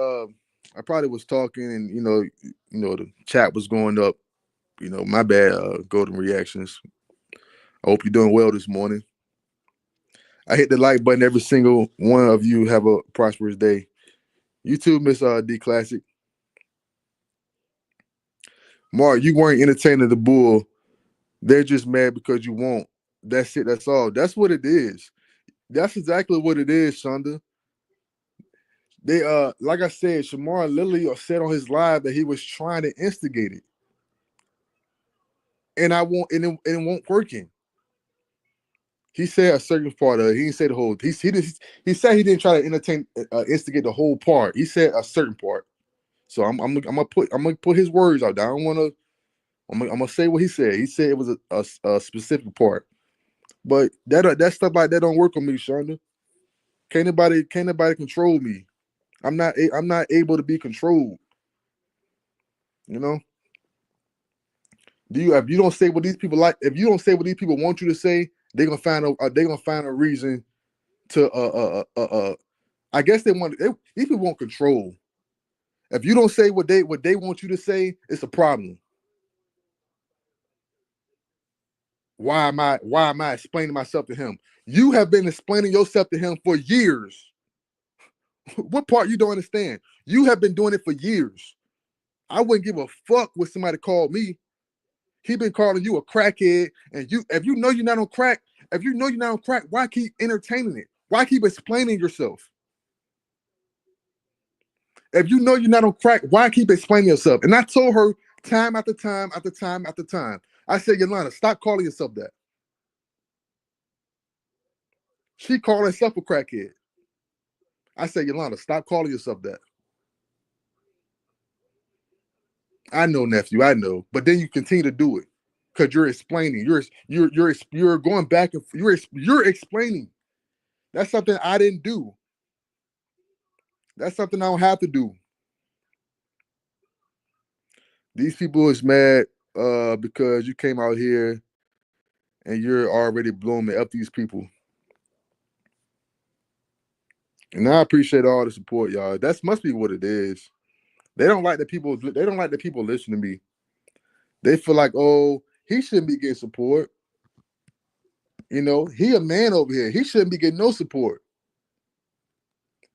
was talking, and the chat was going up. My bad. Golden reactions. I hope you're doing well this morning. I hit the like button. Every single one of you have a prosperous day. You too, Miss D Classic. Mark, you weren't entertaining the bull. They're just mad because you won't. That's it. That's all. That's what it is. That's exactly what it is, Shonda. They like I said, Shamar literally said on his live that he was trying to instigate it, and I won't, and it won't working. He said a certain part of it. He didn't say the whole. He said he didn't try to instigate the whole part. He said a certain part. So I'm gonna put his words out there. I don't want to. I'm gonna say what he said. He said it was a specific part, but that stuff like that don't work on me, Shonda. Can't nobody control me. I'm not able to be controlled. You know. If you don't say what these people like, if you don't say what these people want you to say, they're gonna find a reason to I guess these people want control. If you don't say what they want you to say, it's a problem. Why am I explaining myself to him? You have been explaining yourself to him for years. What part you don't understand? You have been doing it for years. I wouldn't give a fuck what somebody called me. He been calling you a crackhead, and if you know you're not on crack, if you know you're not on crack, why keep entertaining it? Why keep explaining yourself? If you know you're not on crack, why keep explaining yourself? And I told her time after time after time after time. I said, Yolanda, stop calling yourself that. She called herself a crackhead. I said, Yolanda, stop calling yourself that. I know, nephew, I know. But then you continue to do it because you're explaining. You're going back and you're explaining. That's something I didn't do. That's something I don't have to do. These people is mad because you came out here and you're already blowing up these people. And I appreciate all the support, y'all. That must be what it is. They don't like the people. They don't like the people listening to me. They feel like, oh, he shouldn't be getting support. You know, he a man over here. He shouldn't be getting no support.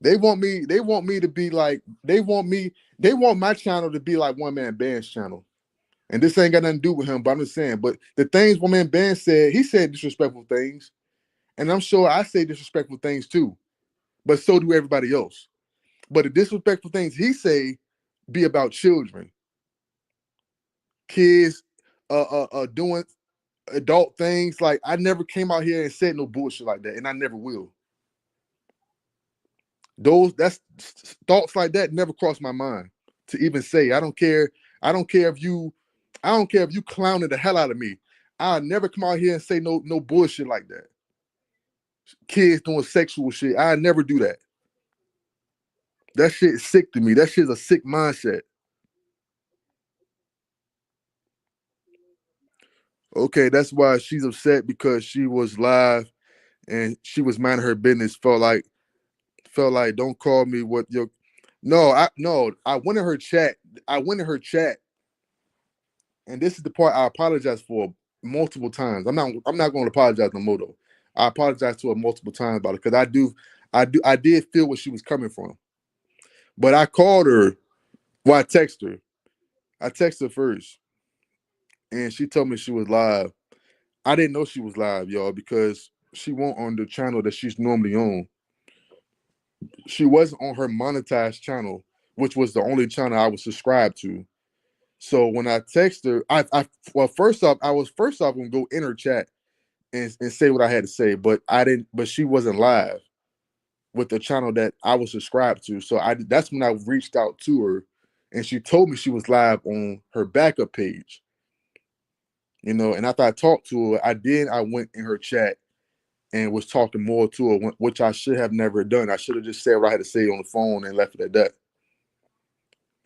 They want me. They want me to be like. They want me. They want my channel to be like One Man Band's channel. And this ain't got nothing to do with him. But I'm just saying. But the things One Man Band said, he said disrespectful things, and I'm sure I say disrespectful things too. But so do everybody else. But the disrespectful things he say be about children, kids, doing adult things. Like I never came out here and said no bullshit like that, and I never will. That's thoughts like that never crossed my mind to even say. I don't care. I don't care if you. I don't care if you clowning the hell out of me. I'll never come out here and say no bullshit like that. Kids doing sexual shit. I never do that. That shit is sick to me. That shit's a sick mindset. Okay, that's why she's upset because she was live and she was minding her business. Felt like don't call me what your no, I went in her chat. I went in her chat, and this is the part I apologize for multiple times. I'm not going to apologize no more though. I apologize to her multiple times about it because I did feel where she was coming from. But I called her. Well, I texted her. I texted her first, and she told me she was live. I didn't know she was live, y'all, because she won't on the channel that she's normally on. She wasn't on her monetized channel, which was the only channel I was subscribed to. So when I text her, well, first off gonna go in her chat and say what I had to say, but I didn't. But she wasn't live with the channel that I was subscribed to. So that's when I reached out to her, and she told me she was live on her backup page. And after I talked to her, I went in her chat and was talking more to her, which I should have never done. I should have just said what I had to say on the phone and left it at that.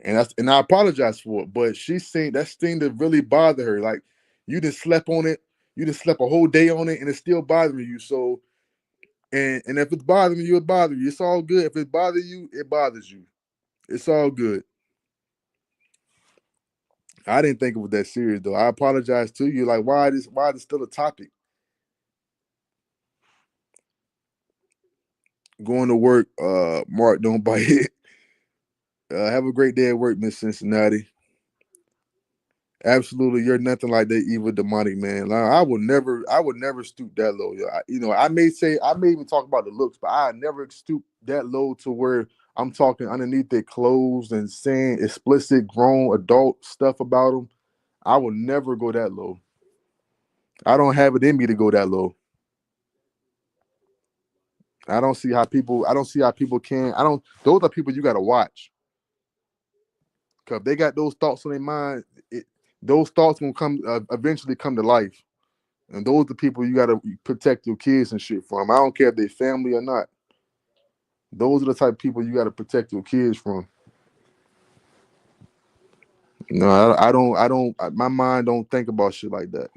And I apologize for it, but that seemed to really bother her. Like you just slept on it, you just slept a whole day on it, and it's still bothering you. So, and if it's bothering you, it bothers you. It's all good. If it bothers you, it bothers you. It's all good. I didn't think it was that serious though. I apologize to you. Like, why is this still a topic? Going to work, Mark, don't bite it. Have a great day at work, Miss Cincinnati. Absolutely, you're nothing like that evil demonic man. Like, I would never stoop that low. I may even talk about the looks, but I never stoop that low to where I'm talking underneath their clothes and saying explicit grown adult stuff about them. I will never go that low. I don't have it in me to go that low. I don't see how people. I don't see how people can. I don't. Those are people you got to watch. Cause if they got those thoughts on their mind, those thoughts will come eventually come to life. And those are the people you gotta protect your kids and shit from. I don't care if they're family or not. Those are the type of people you gotta protect your kids from. No, I don't. I don't. My mind don't think about shit like that.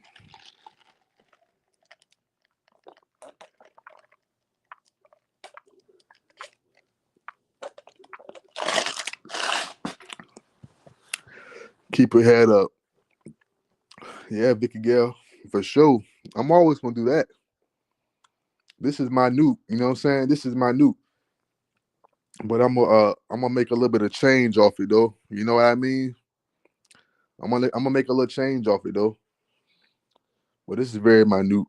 Keep her head up. Yeah, Vicky Gale, for sure. I'm always gonna do that. This is my new, you know what I'm saying? This is my new. But I'm gonna make a little bit of change off it though. You know what I mean? I'm gonna make a little change off it though. But this is very minute.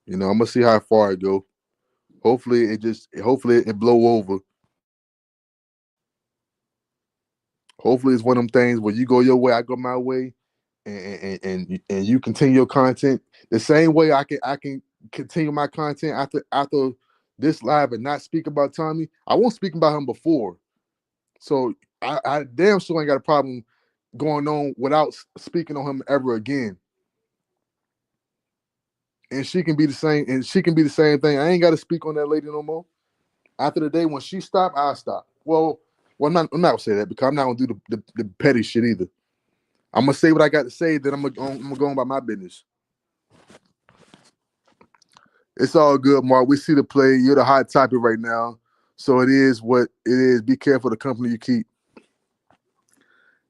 You know, I'm gonna see how far it go. Hopefully it blow over. Hopefully it's one of them things where you go your way, I go my way, and you continue your content the same way I can continue my content after this live and not speak about Tommy. I won't speak about him before, so I damn sure ain't got a problem going on without speaking on him ever again. And she can be the same, and she can be the same thing. I ain't got to speak on that lady no more. After the day when she stopped, I stop. I'm not gonna say that because I'm not gonna do the petty shit either. I'm gonna say what I got to say. Then I'm gonna go on about my business. It's all good, Mark. We see the play. You're the hot topic right now, so it is what it is. Be careful the company you keep.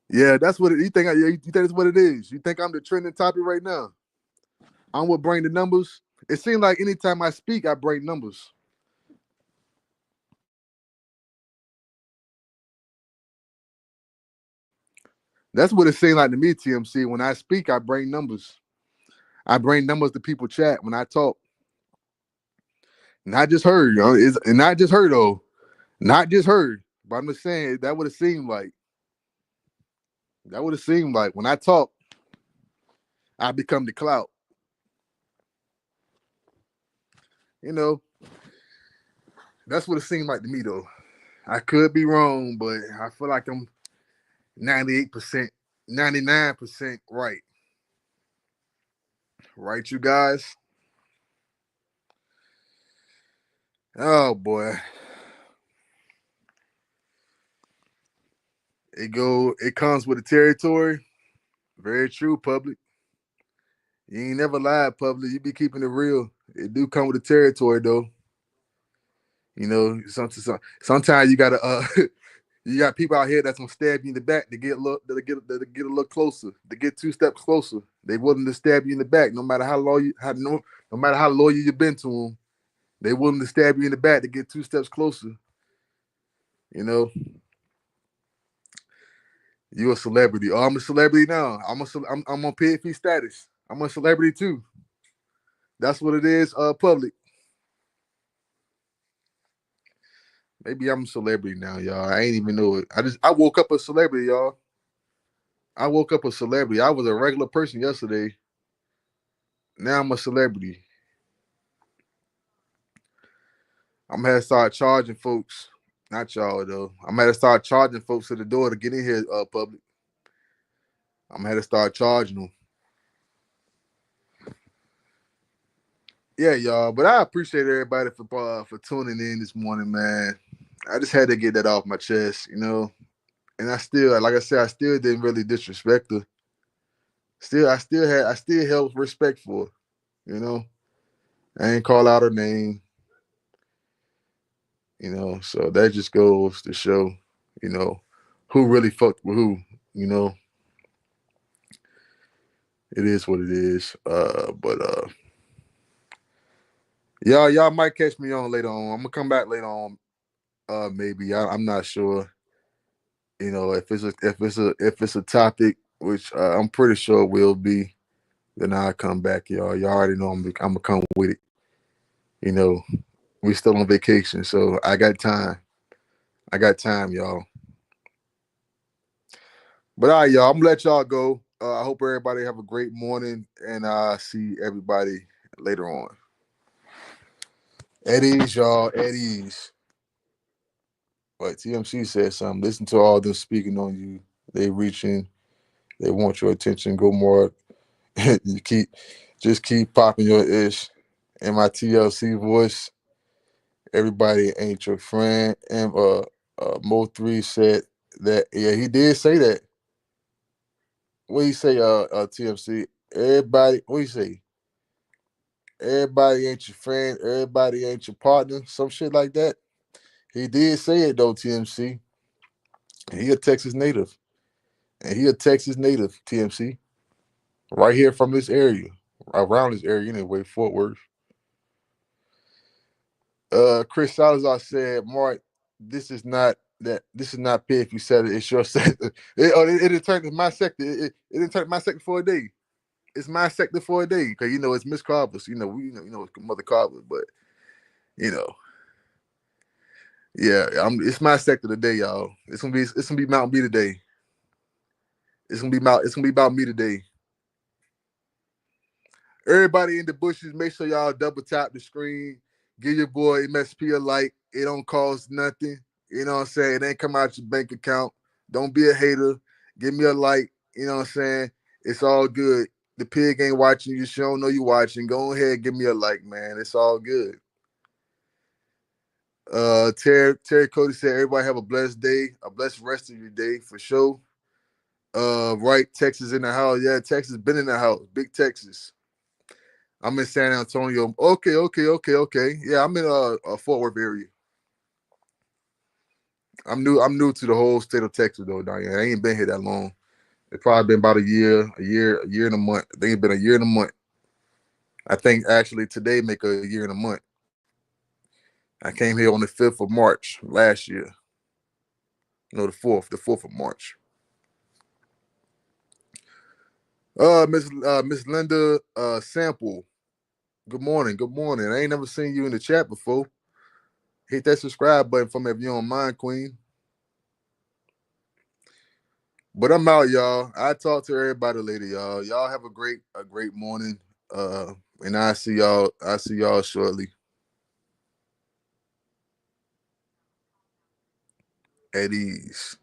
Yeah, that's what it. You think that's what it is? You think I'm the trending topic right now? I'm what bring the numbers. It seems like anytime I speak, I bring numbers. That's what it seems like to me, TMC. When I speak, I bring numbers. I bring numbers to people chat when I talk. Not just her, you know, it's and not just her though. Not just her. But I'm just saying that would have seemed like. That would have seemed like when I talk, I become the clout. You know, that's what it seemed like to me though. I could be wrong, but I feel like I'm 98%, 99% right. Right, you guys? Oh boy. It comes with the territory. Very true, public. You ain't never lied, public. You be keeping it real. It do come with the territory though. You know, sometimes you gotta you got people out here that's gonna stab you in the back to get a little closer, to get 2 steps closer. They willing to stab you in the back, no matter how loyal no matter how loyal you've been to them. They willing to stab you in the back to get 2 steps closer. You know, you a celebrity. Oh, I'm a celebrity now. I'm on PFP status. I'm a celebrity too. That's what it is. Public. Maybe I'm a celebrity now, y'all. I ain't even know it. I woke up a celebrity, y'all. I woke up a celebrity. I was a regular person yesterday. Now I'm a celebrity. I'm gonna have to start charging folks. Not y'all though. I'm gonna have to start charging folks to the door to get in here, public. I'm gonna have to start charging them. Yeah, y'all. But I appreciate everybody for tuning in this morning, man. I just had to get that off my chest, you know. And I still, like I said, I still didn't really disrespect her. I still held respect for her, you know. I ain't call out her name, you know. So that just goes to show, you know, who really fucked with who, you know. It is what it is. But y'all might catch me on later on. I'm gonna come back later on. Maybe I'm not sure. You know, if it's a topic, which I'm pretty sure it will be, then I'll come back, y'all. Y'all already know I'm gonna come with it. You know, we still on vacation, so I got time. I got time, y'all. But all right, y'all, I'm gonna let y'all go. I hope everybody have a great morning, and I see everybody later on. Eddie's, y'all, Eddie's. But TMC said something. Listen to all them speaking on you. They reaching. They want your attention. Go more. You keep popping your ish. In my TLC voice, everybody ain't your friend. And Mo3 said that. Yeah, he did say that. What he say? TMC. Everybody. What he say? Everybody ain't your friend. Everybody ain't your partner. Some shit like that. He did say it though. TMC. He a Texas native. and he a Texas native, TMC, right here from this area, around this area anyway, Fort Worth. Chris Salazar said, Mark, this is not that. This is not pay if you said it. It's your sector. It turned my sector. It didn't turn my sector for a day. It's my sector for a day because it's Miss Carver's. It's Mother Carver, but you know, yeah, it's my sector today, y'all. It's gonna be Mountain B today. It's gonna be about me today. Everybody in the bushes, make sure y'all double tap the screen. Give your boy MSP a like. It don't cost nothing. You know what I'm saying? It ain't come out your bank account. Don't be a hater. Give me a like. You know what I'm saying? It's all good. The pig ain't watching you. She don't know you watching. Go ahead, give me a like, man. It's all good. Terry Cody said, everybody have a blessed day, a blessed rest of your day for sure. Right, Texas in the house. Yeah, Texas been in the house. Big Texas. I'm in San Antonio. Okay. Yeah, I'm in a Fort Worth area. I'm new to the whole state of Texas though, Diane. I ain't been here that long. It's probably been about a year and a month. I think it's been a year and a month. I think actually today make a year and a month. I came here on the 5th of March last year. No, the 4th of March. Miss Linda Sample. Good morning. Good morning. I ain't never seen you in the chat before. Hit that subscribe button for me if you don't mind, Queen. But I'm out, y'all. I talk to everybody later, y'all. Y'all have a great morning. And I see y'all shortly. At ease.